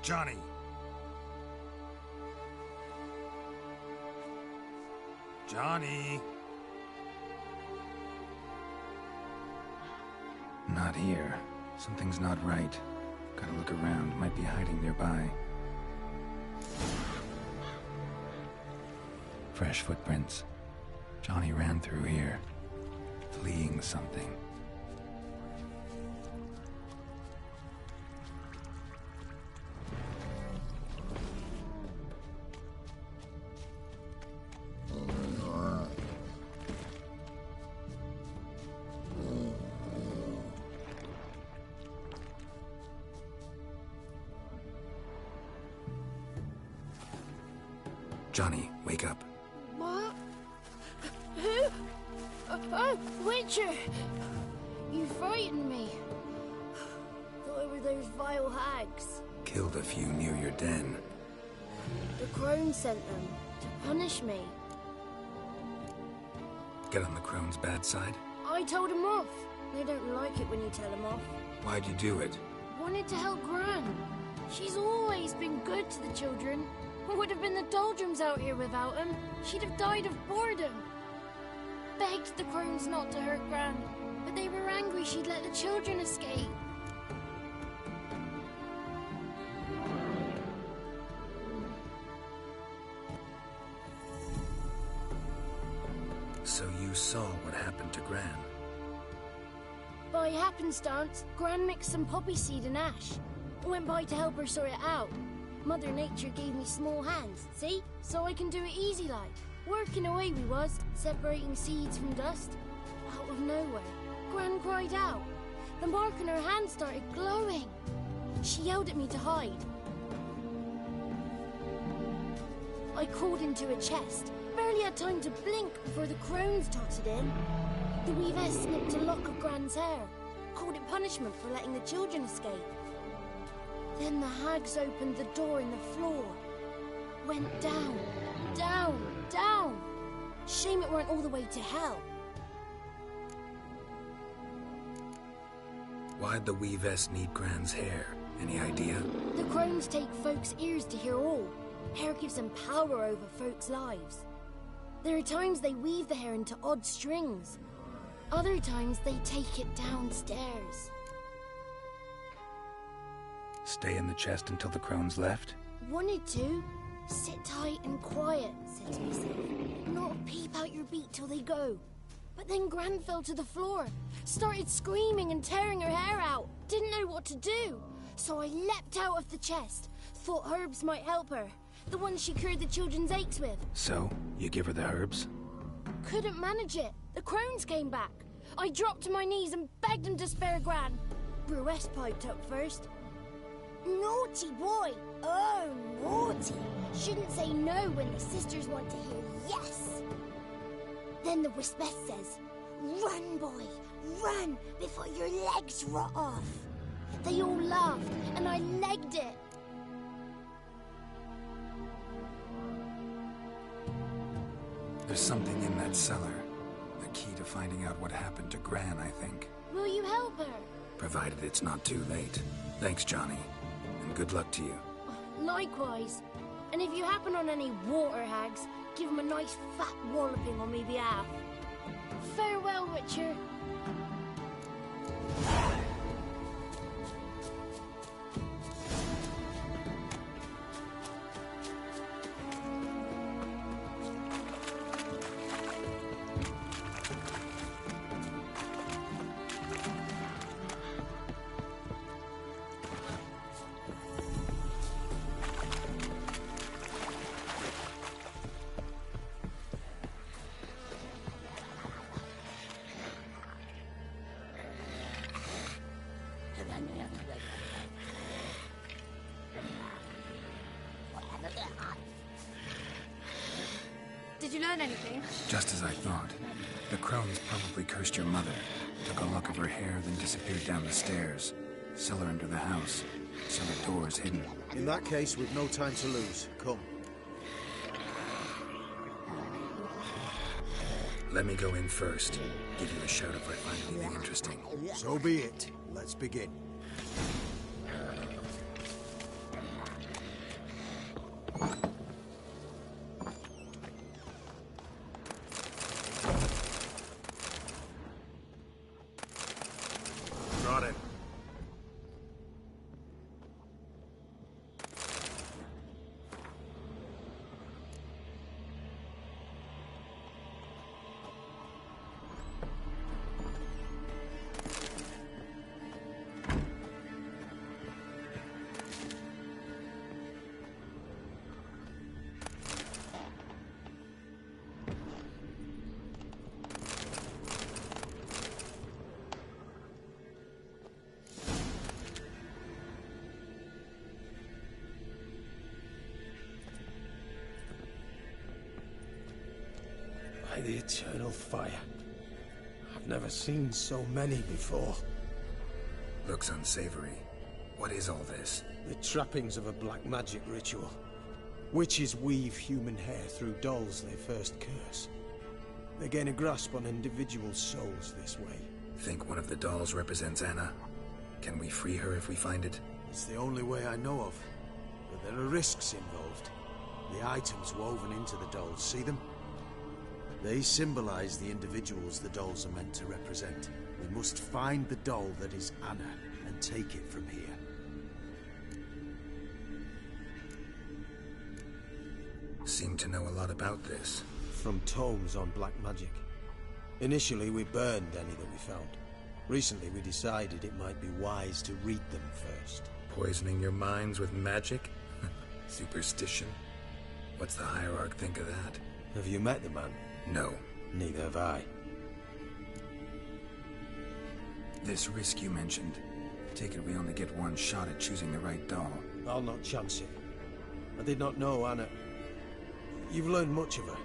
Johnny! Johnny! Not here. Something's not right. Gotta look around. Might be hiding nearby. Fresh footprints. Johnny ran through here. Fleeing something. Johnny, wake up. What? Who? Oh, Witcher! You frightened me. Thought it were those vile hags. Killed a few near your den. The crone sent them to punish me. Get on the crone's bad side? I told them off. They don't like it when you tell them off. Why'd you do it? Wanted to help Gran. She's always been good to the children. It would have been the doldrums out here without him. She'd have died of boredom. Begged the crones not to hurt Gran, but they were angry she'd let the children escape. So you saw what happened to Gran? By happenstance, Gran mixed some poppy seed and ash. Went by to help her sort it out. Mother Nature gave me small hands, see? So I can do it easy like. Working away we was, separating seeds from dust. Out of nowhere, Gran cried out. The mark on her hand started glowing. She yelled at me to hide. I crawled into a chest. Barely had time to blink before the crones totted in. The weavess snipped a lock of Gran's hair. Called it punishment for letting the children escape. Then the hags opened the door in the floor. Went down, down, down. Shame it weren't all the way to hell. Why'd the weavess need Gran's hair? Any idea? The crones take folks' ears to hear all. Hair gives them power over folks' lives. There are times they weave the hair into odd strings. Other times they take it downstairs. Stay in the chest until the crones left? Wanted to. Sit tight and quiet, said to myself. Not peep out your beat till they go. But then Gran fell to the floor. Started screaming and tearing her hair out. Didn't know what to do. So I leapt out of the chest. Thought herbs might help her. The ones she cured the children's aches with. So, you give her the herbs? Couldn't manage it. The crones came back. I dropped to my knees and begged them to spare Gran. Bruess piped up first. Naughty boy! Oh, naughty! Shouldn't say no when the sisters want to hear yes! Then the Wispess says, run, boy, run, before your legs rot off. They all laughed, and I legged it. There's something in that cellar. The key to finding out what happened to Gran, I think. Will you help her? Provided it's not too late. Thanks, Johnny. And good luck to you. Likewise. And if you happen on any water hags, give them a nice fat walloping on me behalf. Farewell, Witcher. Did you learn anything? Just as I thought. The crones probably cursed your mother. Took a lock of her hair, then disappeared down the stairs. Cellar under the house. Cellar doors hidden. In that case, we've no time to lose. Come. Let me go in first. Give you a shout if I find anything interesting. So be it. Let's begin. Got it. By the eternal fire. I've never seen so many before. Looks unsavory. What is all this? The trappings of a black magic ritual. Witches weave human hair through dolls they first curse. They gain a grasp on individual souls this way. Think one of the dolls represents Anna? Can we free her if we find it? It's the only way I know of. But there are risks involved. The items woven into the dolls, see them? They symbolize the individuals the dolls are meant to represent. We must find the doll that is Anna and take it from here. Seem to know a lot about this. From tomes on black magic. Initially, we burned any that we found. Recently, we decided it might be wise to read them first. Poisoning your minds with magic? Superstition? What's the Hierarch think of that? Have you met the man? No. Neither have I. This risk you mentioned. Take it we only get one shot at choosing the right doll. I'll not chance it. I did not know Anna. You've learned much of her.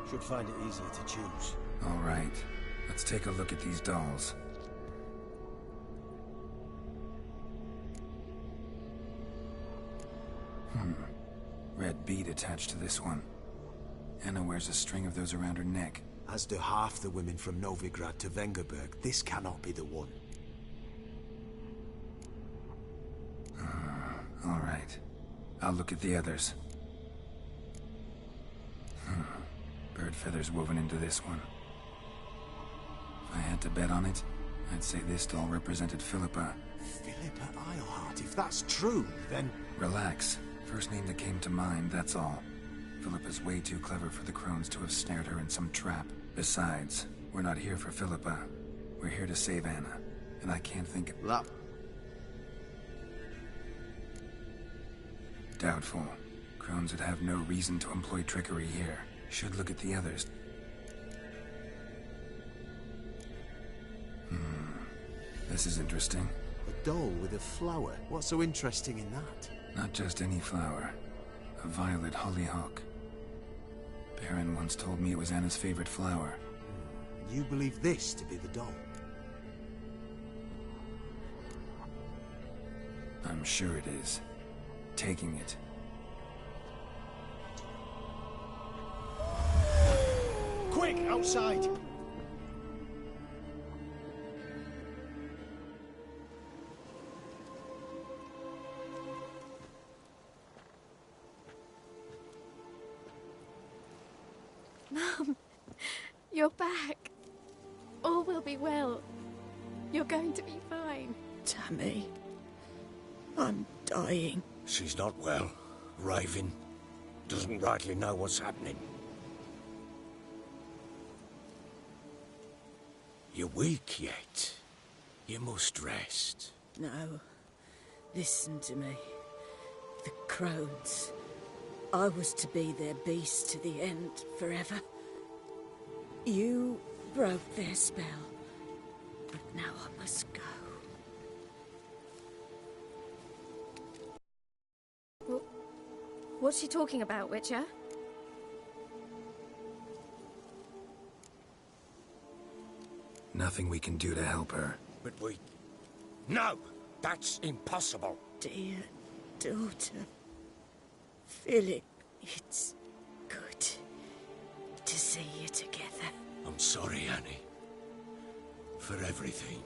Should find it easier to choose. All right. Let's take a look at these dolls. Red bead attached to this one. Anna wears a string of those around her neck. As do half the women from Novigrad to Vengerberg. This cannot be the one. All right. I'll look at the others. Bird feathers woven into this one. If I had to bet on it, I'd say this doll represented Philippa. Philippa Eilhart, if that's true, then... Relax. First name that came to mind, that's all. Philippa's way too clever for the crones to have snared her in some trap. Besides, we're not here for Philippa. We're here to save Anna. And I can't think of... That... Doubtful. Crones would have no reason to employ trickery here. Should look at the others. This is interesting. A doll with a flower. What's so interesting in that? Not just any flower. A violet hollyhock. Baron once told me it was Anna's favorite flower. You believe this to be the doll? I'm sure it is. Taking it. Quick, outside! Mum, you're back. All will be well. You're going to be fine. Tammy, I'm dying. She's not well. Raving. Doesn't rightly know what's happening. You're weak yet. You must rest. No. Listen to me. The crones. I was to be their beast to the end, forever. You broke their spell. But now I must go. What's she talking about, Witcher? Nothing we can do to help her. But we... No! That's impossible! Dear daughter, Philip, it's good to see you together. I'm sorry, Annie. For everything.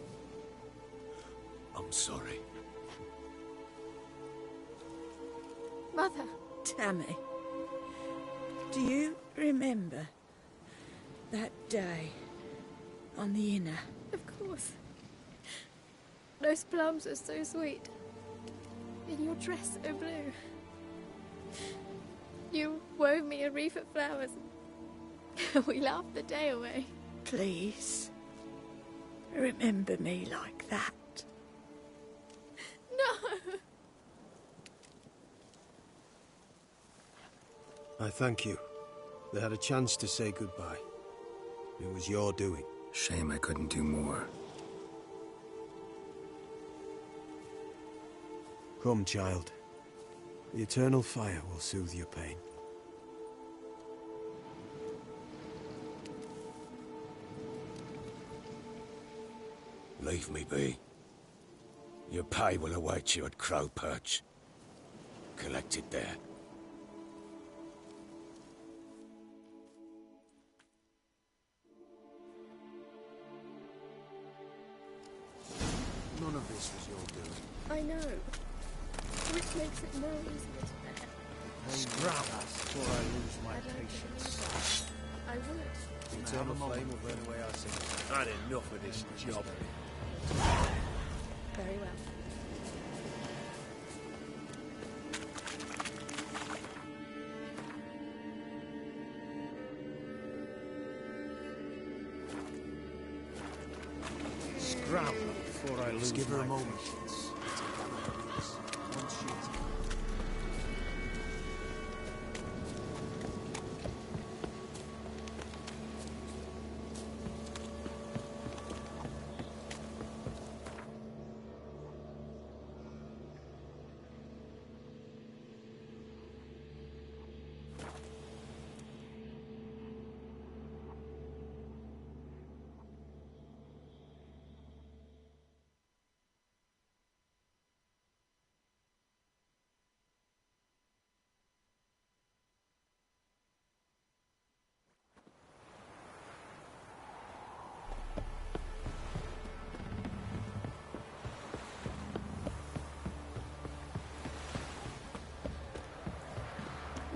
I'm sorry. Mother. Tammy, do you remember that day on the Inner? Of course. Those plums are so sweet. And your dress so blue. You wove me a wreath of flowers. We laughed the day away. Please, remember me like that. No! I thank you. They had a chance to say goodbye. It was your doing. Shame I couldn't do more. Come, child. The eternal fire will soothe your pain. leave me be. Your pay will await you at Crow Perch. Collect it there. None of this was your doing. I know. Which makes it more easier to bear. Scrap before I lose my patience. I would. The eternal flame will burn away our sins. Had enough of this job. Very well. Scrap before I lose Give her my a moment. patience. Once she's...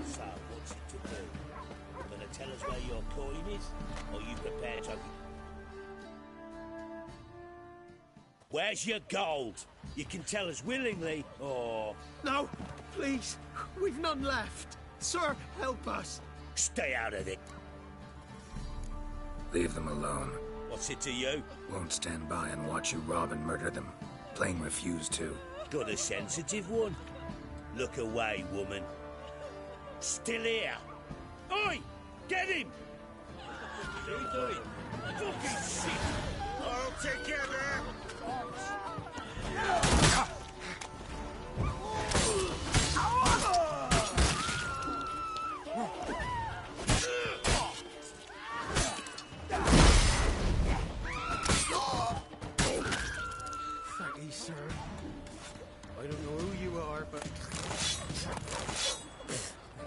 So, what's it to do? Gonna tell us where your coin is? Or you prepared to... Where's your gold? You can tell us willingly, or... No, please. We've none left. Sir, help us. Stay out of it. Leave them alone. What's it to you? Won't stand by and watch you rob and murder them. Plain refuse to. Got a sensitive one? Look away, woman. Still here. Oi! Get him! What are you doing? Fucking shit! All together! Thank you, sir. I don't know who you are, but...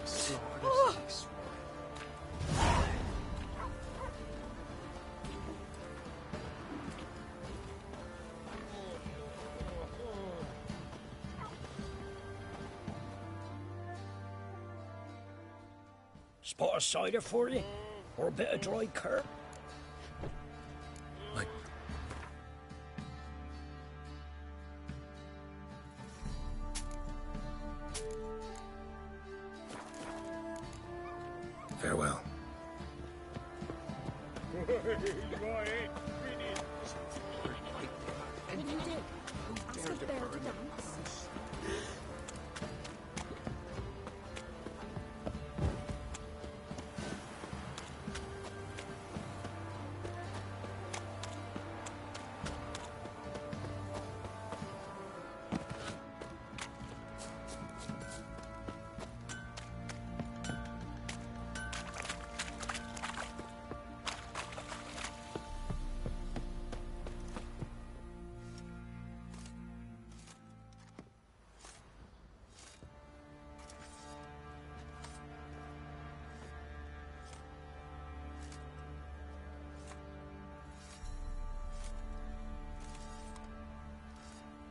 Slaughtered us like swine. Spot of cider for you? Or a bit of dry curd? Farewell. What do you do? Ask a bear to dance?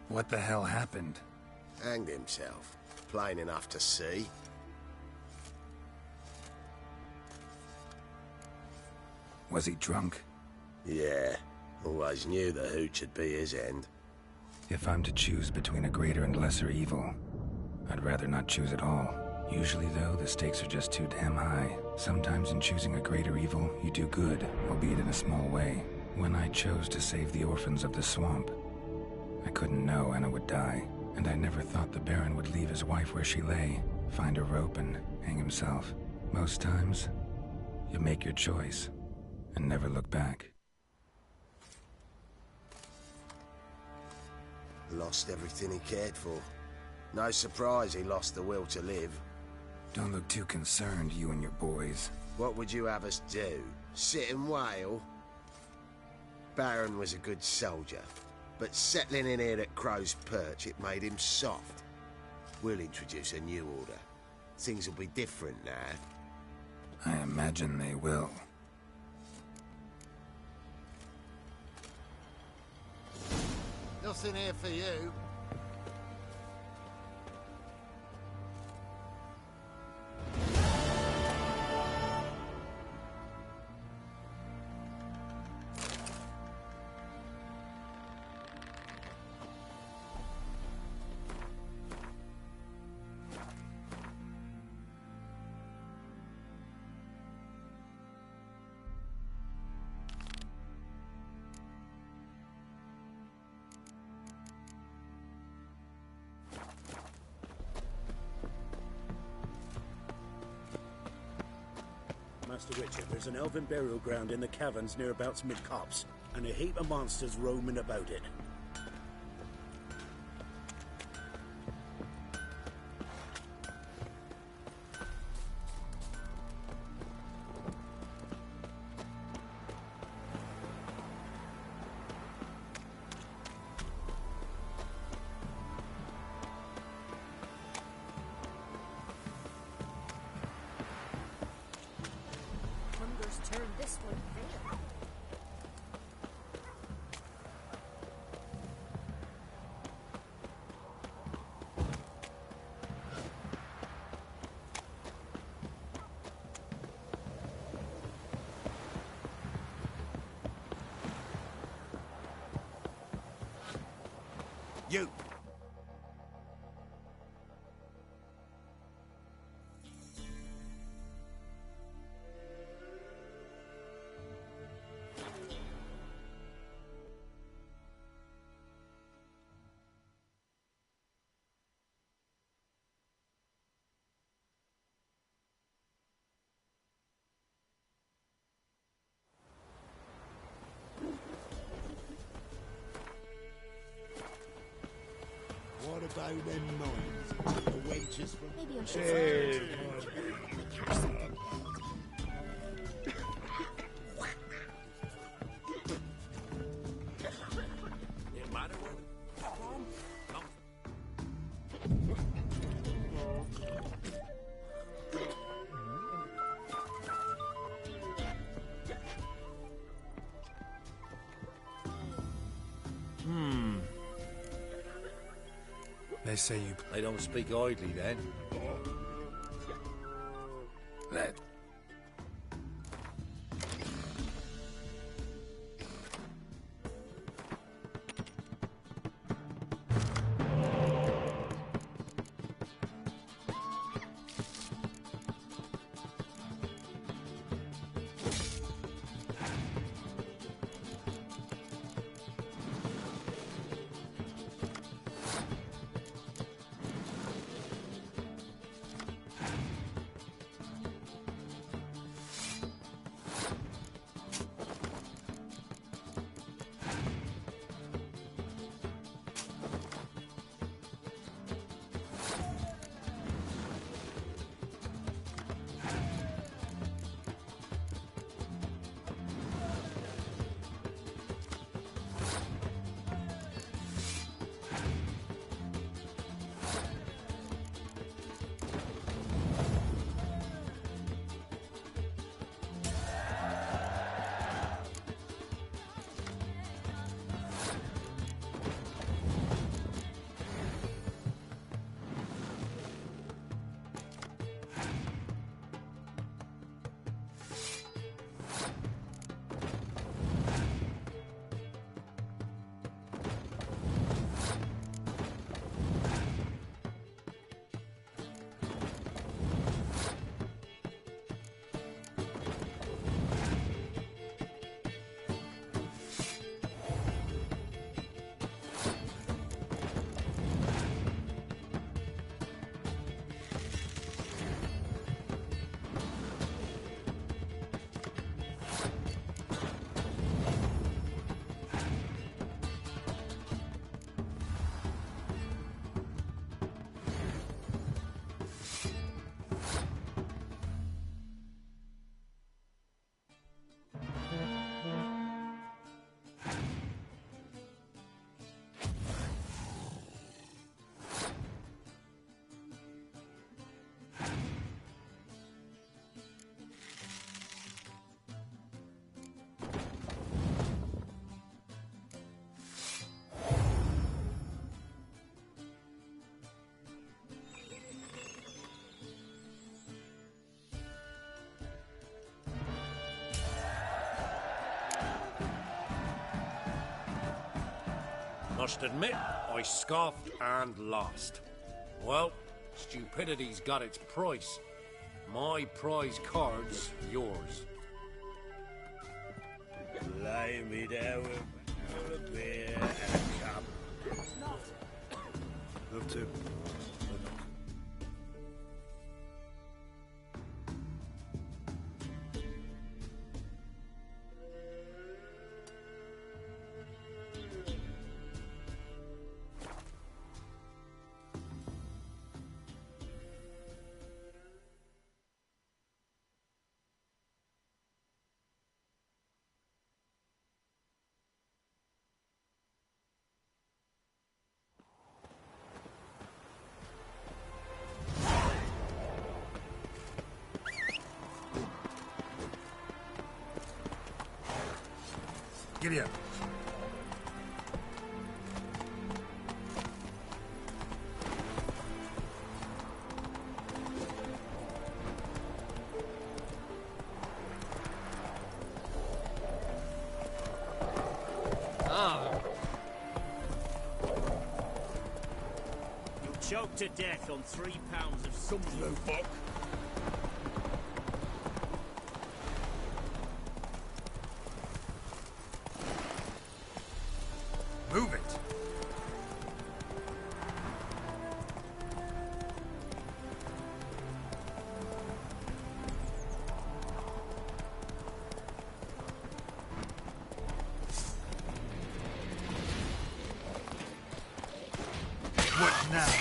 What the hell happened? Hanged himself. Plain enough to see. Was he drunk? Yeah. Always knew the hooch would be his end. If I'm to choose between a greater and lesser evil, I'd rather not choose at all. Usually, though, the stakes are just too damn high. Sometimes in choosing a greater evil, you do good, albeit in a small way. When I chose to save the orphans of the swamp, I couldn't know Anna would die, and I never thought the Baron would leave his wife where she lay, find a rope and hang himself. Most times, you make your choice and never look back. Lost everything he cared for. No surprise he lost the will to live. Don't look too concerned, you and your boys. What would you have us do? Sit and wail? Baron was a good soldier. But settling in here at Crow's Perch, it made him soft. We'll introduce a new order. Things will be different now. I imagine they will. Nothing here for you. Master Witcher, there's an elven burial ground in the caverns nearabouts mid-copse, and a heap of monsters roaming about it. Turn this one there. You! What about them mines? The wenches from... Maybe I should Hey, catch something. They say you... They don't speak idly, then. That... must admit, I scoffed and lost. Well, stupidity's got its price. My prize card's yours. Lay me down with a beer and a cup. Love to. Giddy up. You'll choke to death on 3 pounds of some blue book. Move it. What now?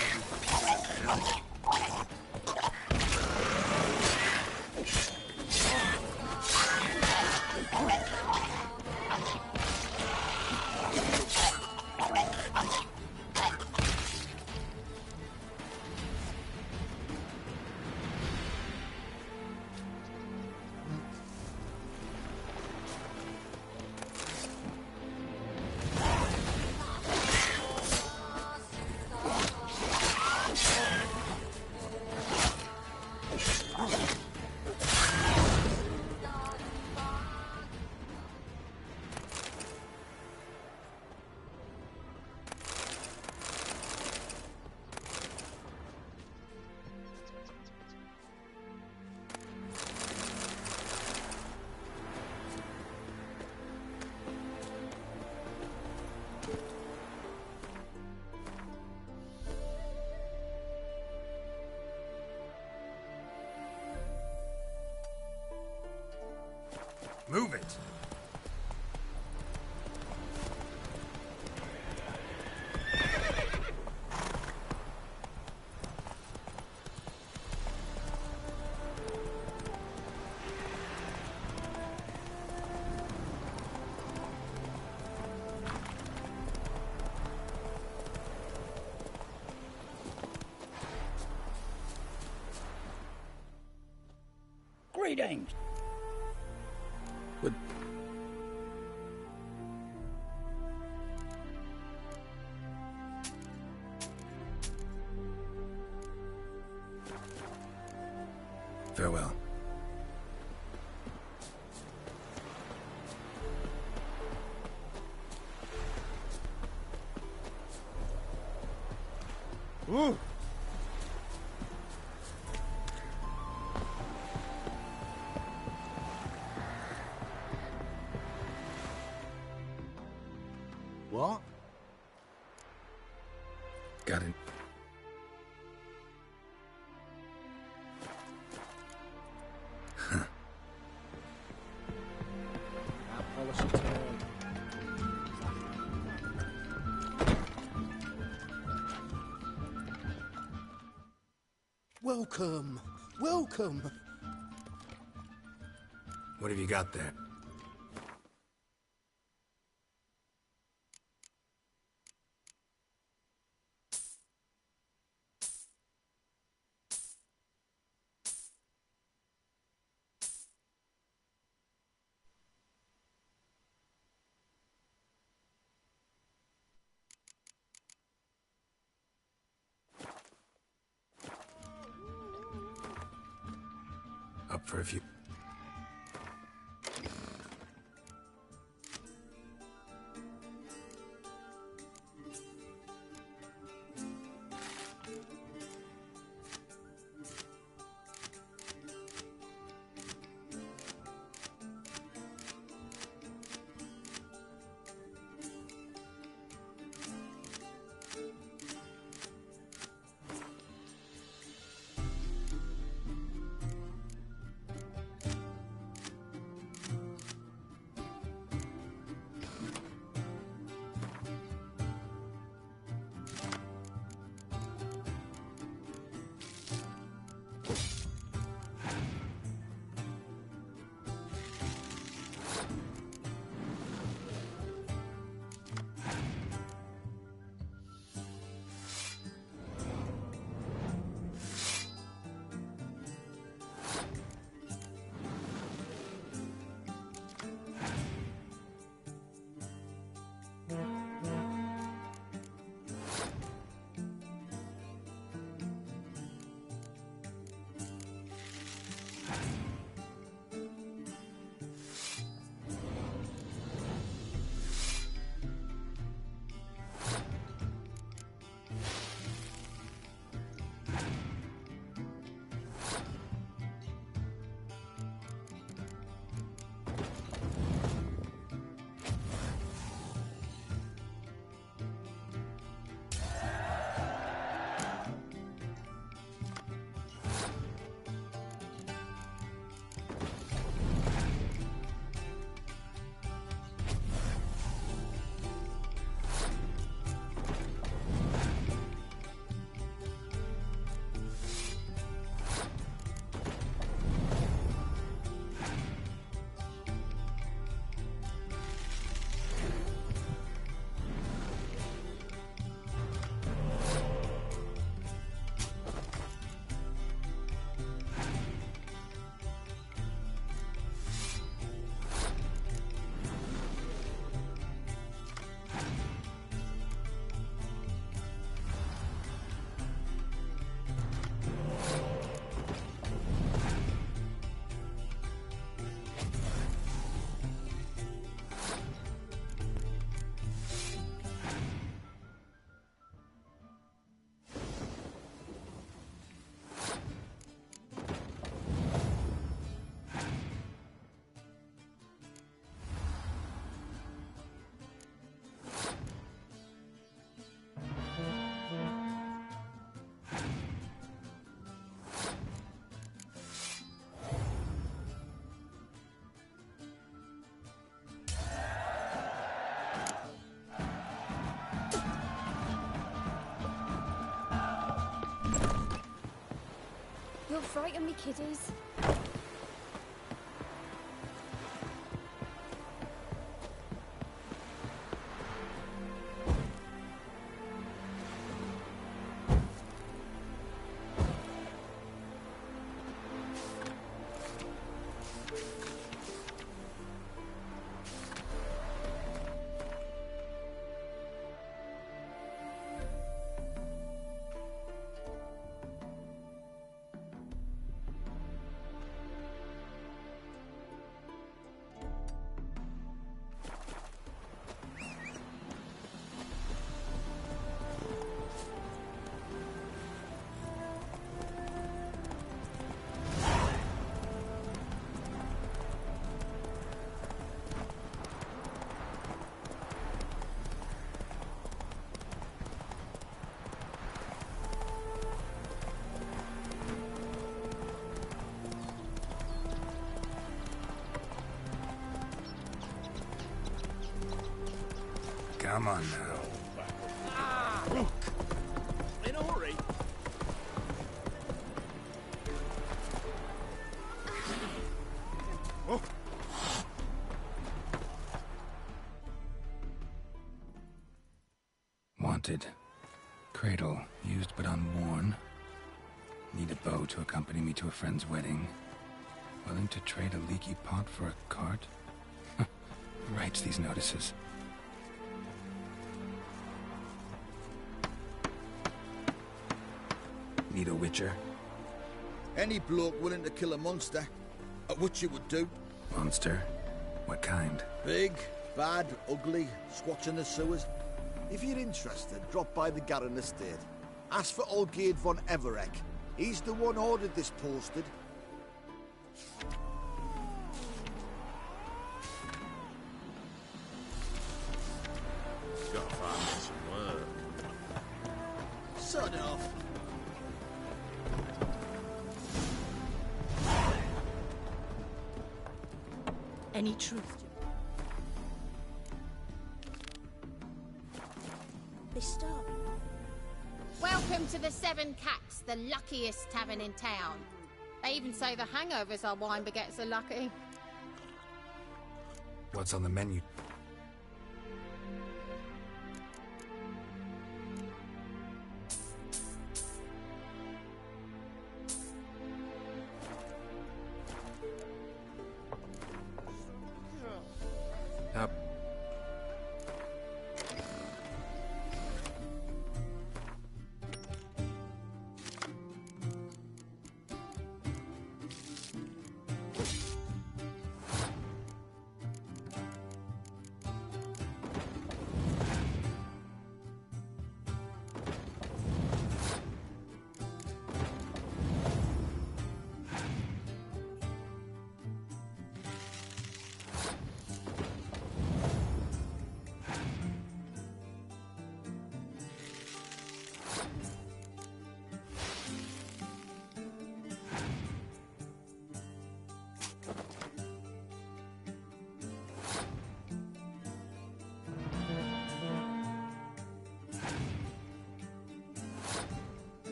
Move it. Greetings. What? Farewell. Ooh. What? Got it. Welcome. Welcome. What have you got there? Up for a few. You'll frighten me, kiddies. Come on now. Look! In a hurry. Oh. Wanted. Cradle, used but unworn. Need a bow to accompany me to a friend's wedding. Willing to trade a leaky pot for a cart? Who writes these notices? Need a witcher? Any bloke willing to kill a monster, a witcher would do. Monster? What kind? Big, bad, ugly, squats in the sewers. If you're interested, drop by the Garren estate. Ask for Olgierd von Everek. He's the one ordered this posted. Gotta find some work. Sod off. Any truth? They stop. Welcome to the Seven Cats, the luckiest tavern in town. They even say the hangovers our wine begets are lucky. What's on the menu? Up.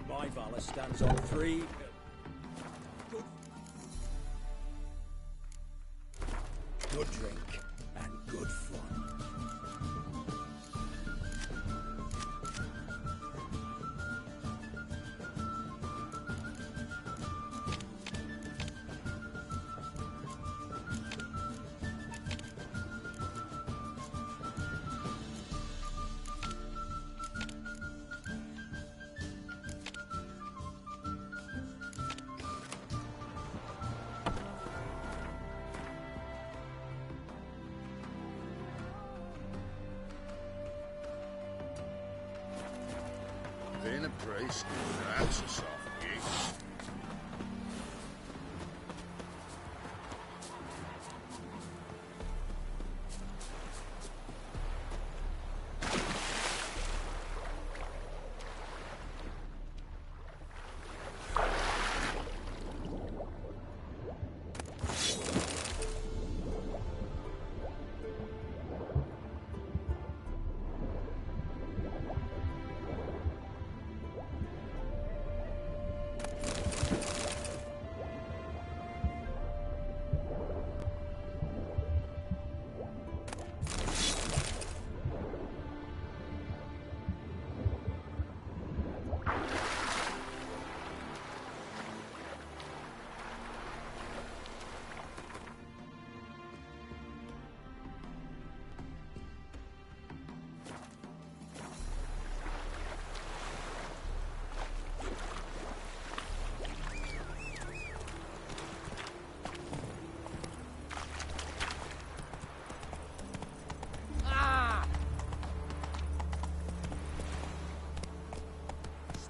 My valor stands on three. Good drink and good fun. Being a priest, that's a soft gig.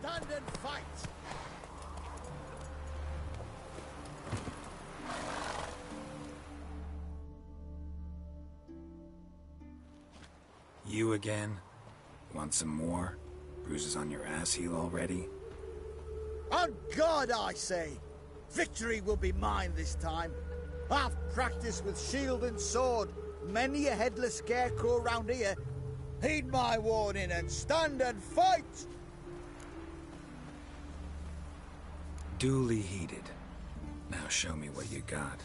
Stand and fight! You again? Want some more? Bruises on your ass heel already? On God, I say! Victory will be mine this time. I've practiced with shield and sword. Many a headless scarecrow round here. Heed my warning and stand and fight! Duly heated. Now show me what you got.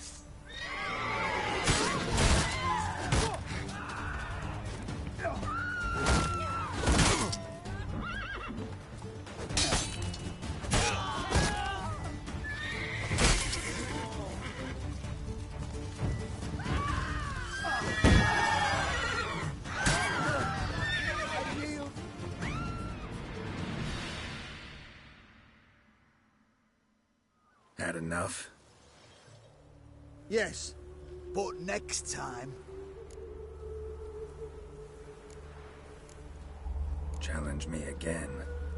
Had enough? Yes, but next time. Challenge me again.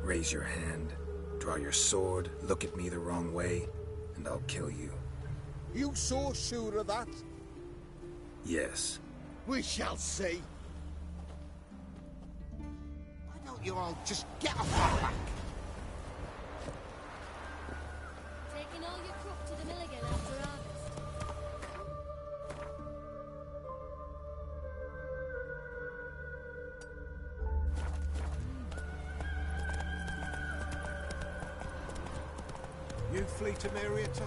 Raise your hand, draw your sword, look at me the wrong way, and I'll kill you. You so sure of that? Yes. We shall see. Why don't you all just get off my back? Taking all your crop to the mill again after harvest. You flee to Maria too?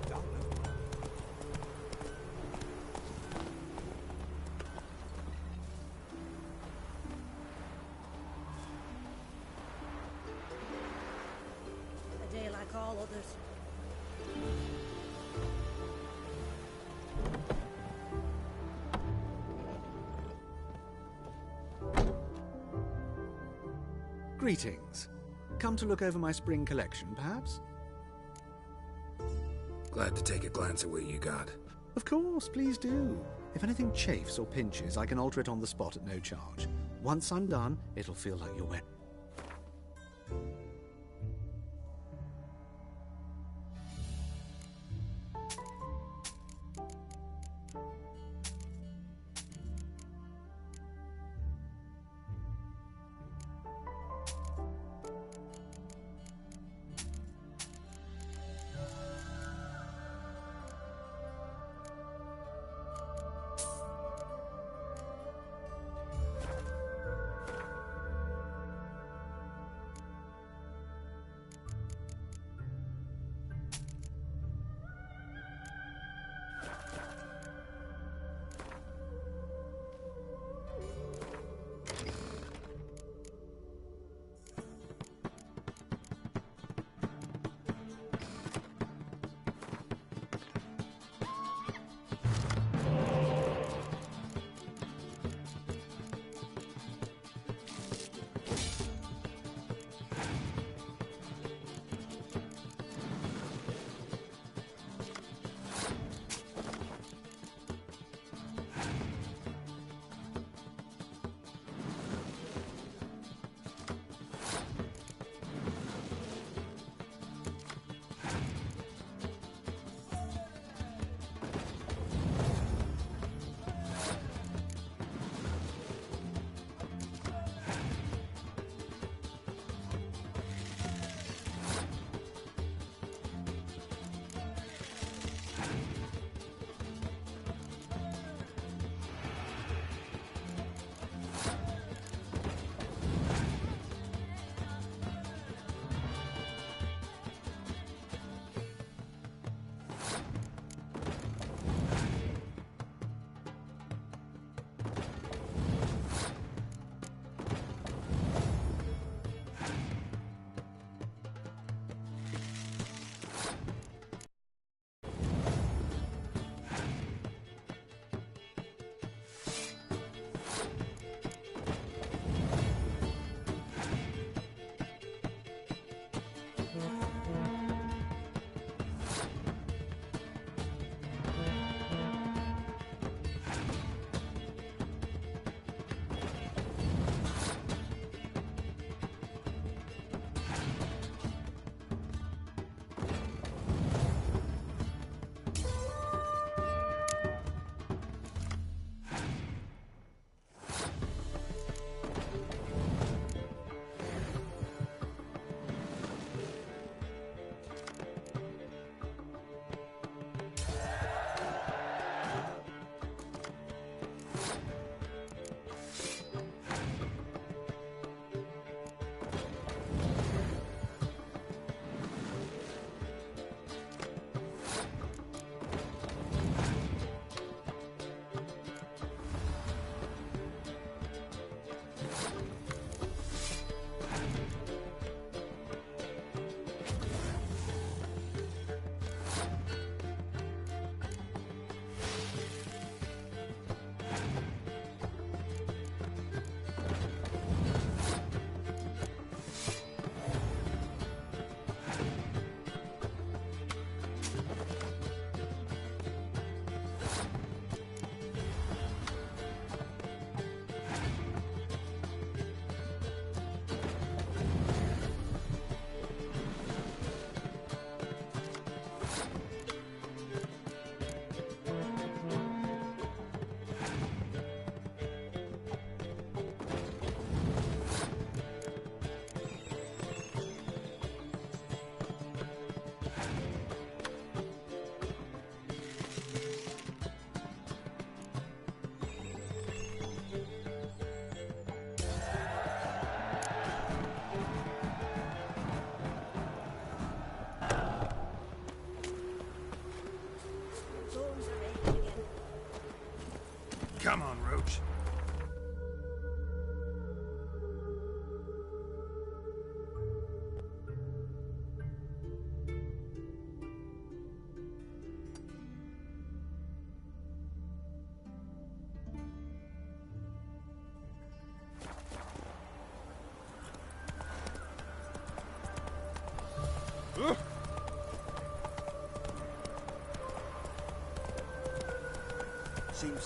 Don't look. A day like all others. Greetings. Come to look over my spring collection, perhaps? Glad to take a glance at what you got. Of course, please do. If anything chafes or pinches, I can alter it on the spot at no charge. Once I'm done, it'll feel like you're wearing...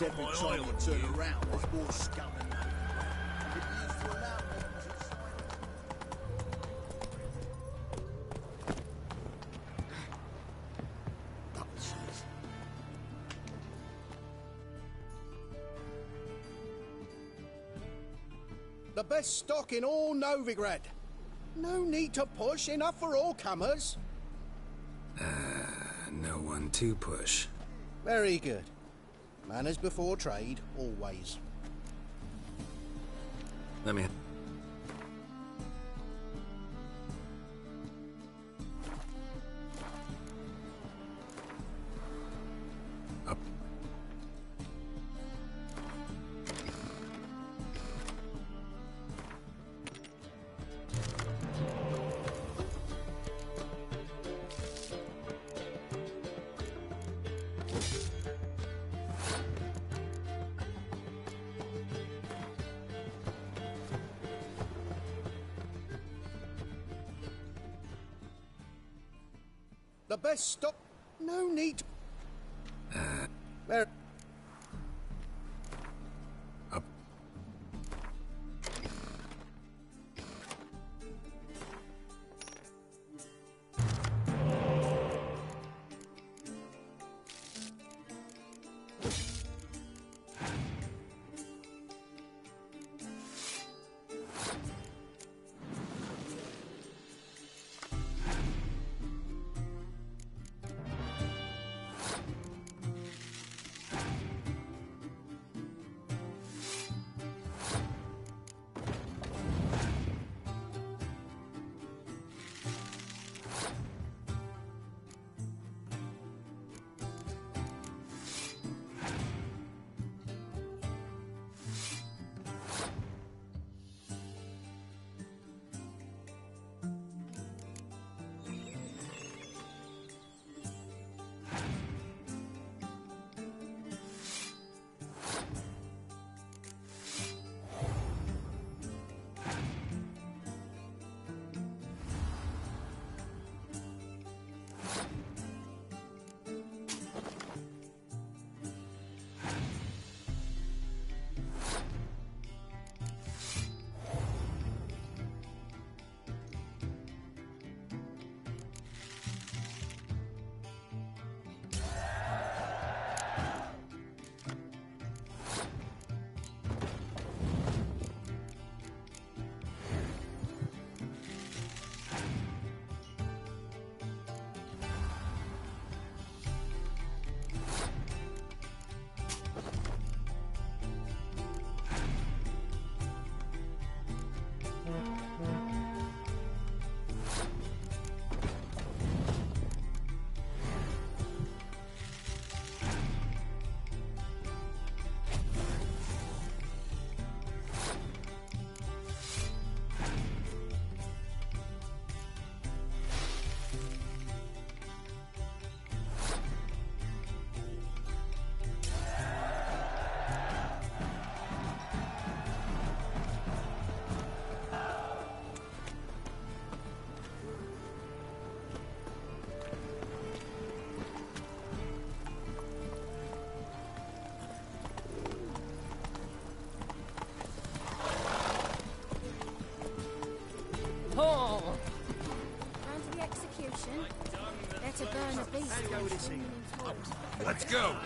moves every time you turn around. There's more scum in that. It used to allow weapons inside. Butler says. The best stock in all Novigrad. No need to push, enough for all comers. No one to push. Very good. Manners before trade, always. Let me... Up. The best stock. No need. There. Up. Oh! Round to the execution. Better burn a beast. Let's go.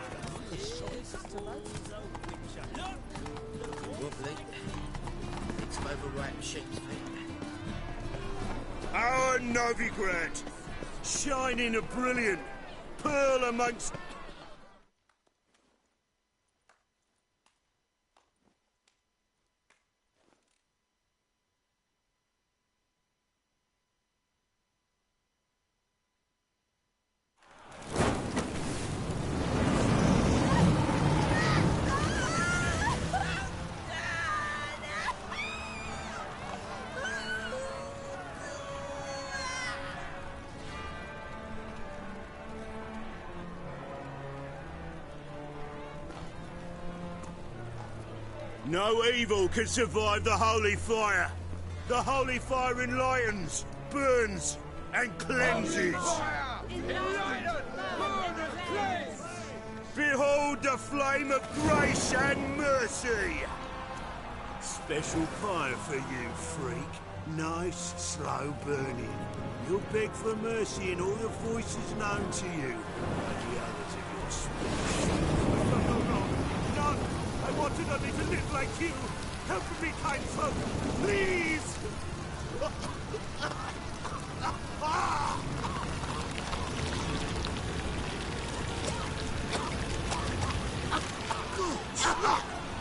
Wobbly. It's overripe sheep's feet. Our Novigrad, shining a brilliant pearl amongst... No evil can survive the holy fire. The holy fire enlightens, burns, and cleanses. Behold the flame of grace and mercy! Special pie for you, freak. Nice, slow burning. You'll beg for mercy in all the voices known to you, and the others of your species. No! I wanted only to live like you! Help me, kind folk! Please!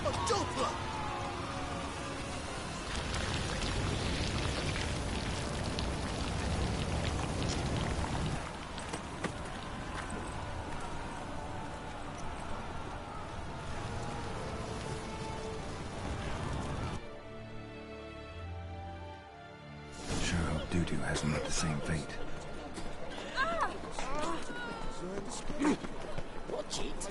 A doppler! Sure hope Doo-Doo hasn't met the same fate. Watch it.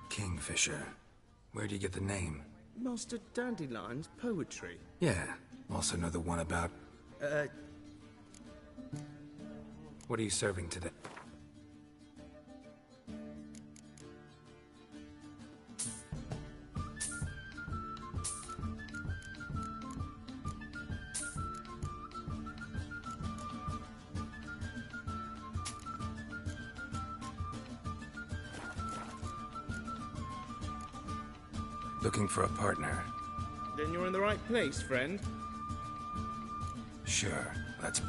Kingfisher. Where do you get the name? Master Dandelion's poetry. Yeah. Also know the one about... What are you serving today? Looking for a partner. Then you're in the right place, friend. Sure, let's...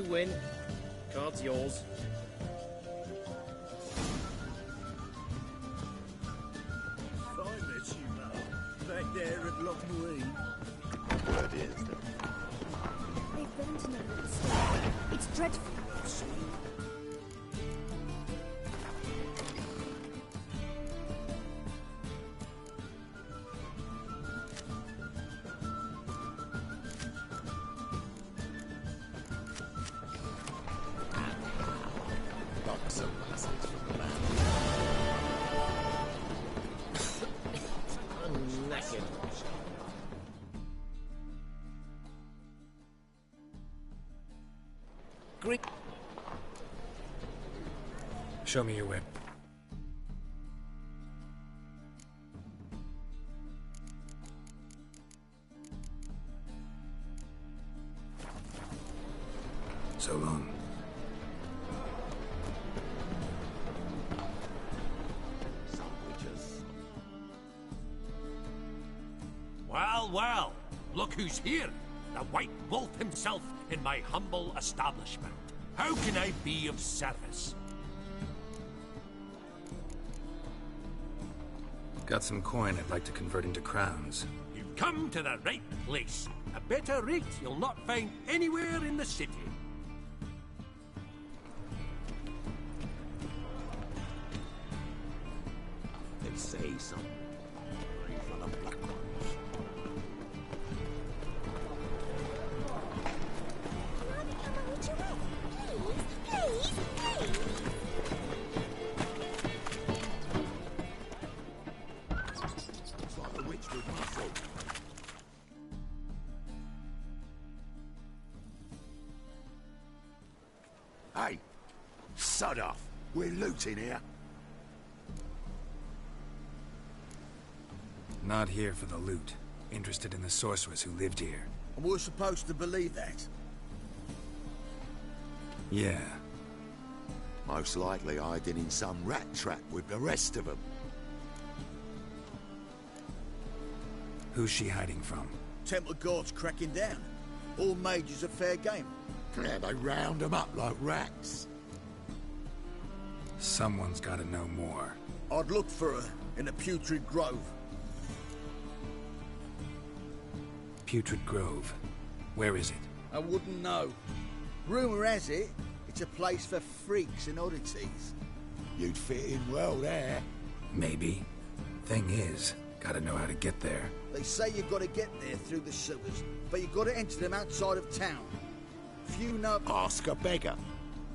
win. Card's yours. I met you, Mo. Back there at Lockwood. What is it? They've burnt another estate. It's dreadful. Box of message from the man. I'm knackered. Great. Show me your whip. So long. Well, well, look who's here. The White Wolf himself in my humble establishment. How can I be of service? Got some coin I'd like to convert into crowns. You've come to the right place. A better rate you'll not find anywhere in the city. They say something. For the black ones. It's like a witch with muscle. Hey, sod off. We're looting here. Not here for the loot. Interested in the sorceress who lived here. And we're supposed to believe that? Yeah. Most likely hiding in some rat trap with the rest of them. Who's she hiding from? Temple guards cracking down. All mages are fair game. Yeah, they round them up like rats. Someone's gotta know more. I'd look for her in the Putrid Grove. Putrid Grove. Where is it? I wouldn't know. Rumour has it, it's a place for freaks and oddities. You'd fit in well there. Maybe. Thing is, gotta know how to get there. They say you've got to get there through the sewers, but you've got to enter them outside of town. Few know... Ask a beggar.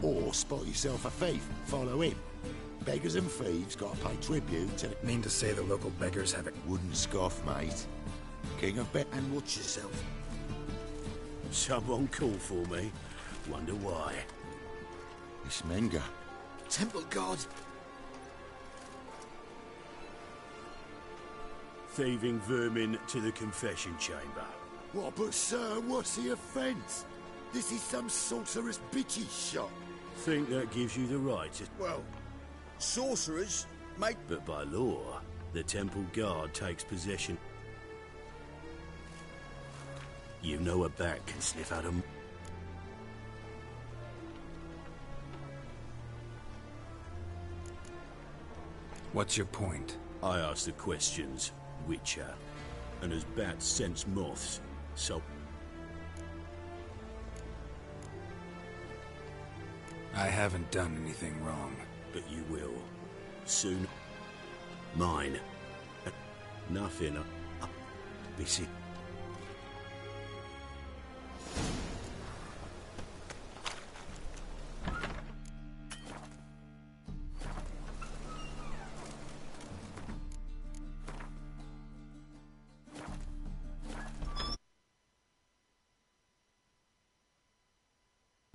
Or spot yourself a thief. Follow him. Beggars and thieves got to pay tribute to... Mean to say the local beggars have it? Wouldn't scoff, mate. King of Bet... And watch yourself. Someone called for me. Wonder why. It's Menga. Temple guard. Thieving vermin to the confession chamber. What, but sir, what's the offence? This is some sorcerer's bitchy shop. Think that gives you the right to... Well, sorcerers make... But by law, the temple guard takes possession. You know a bat can sniff out a... What's your point? I ask the questions, Witcher. And as bats sense moths, so... I haven't done anything wrong. But you will. Soon. Mine. Nothing. Be sick.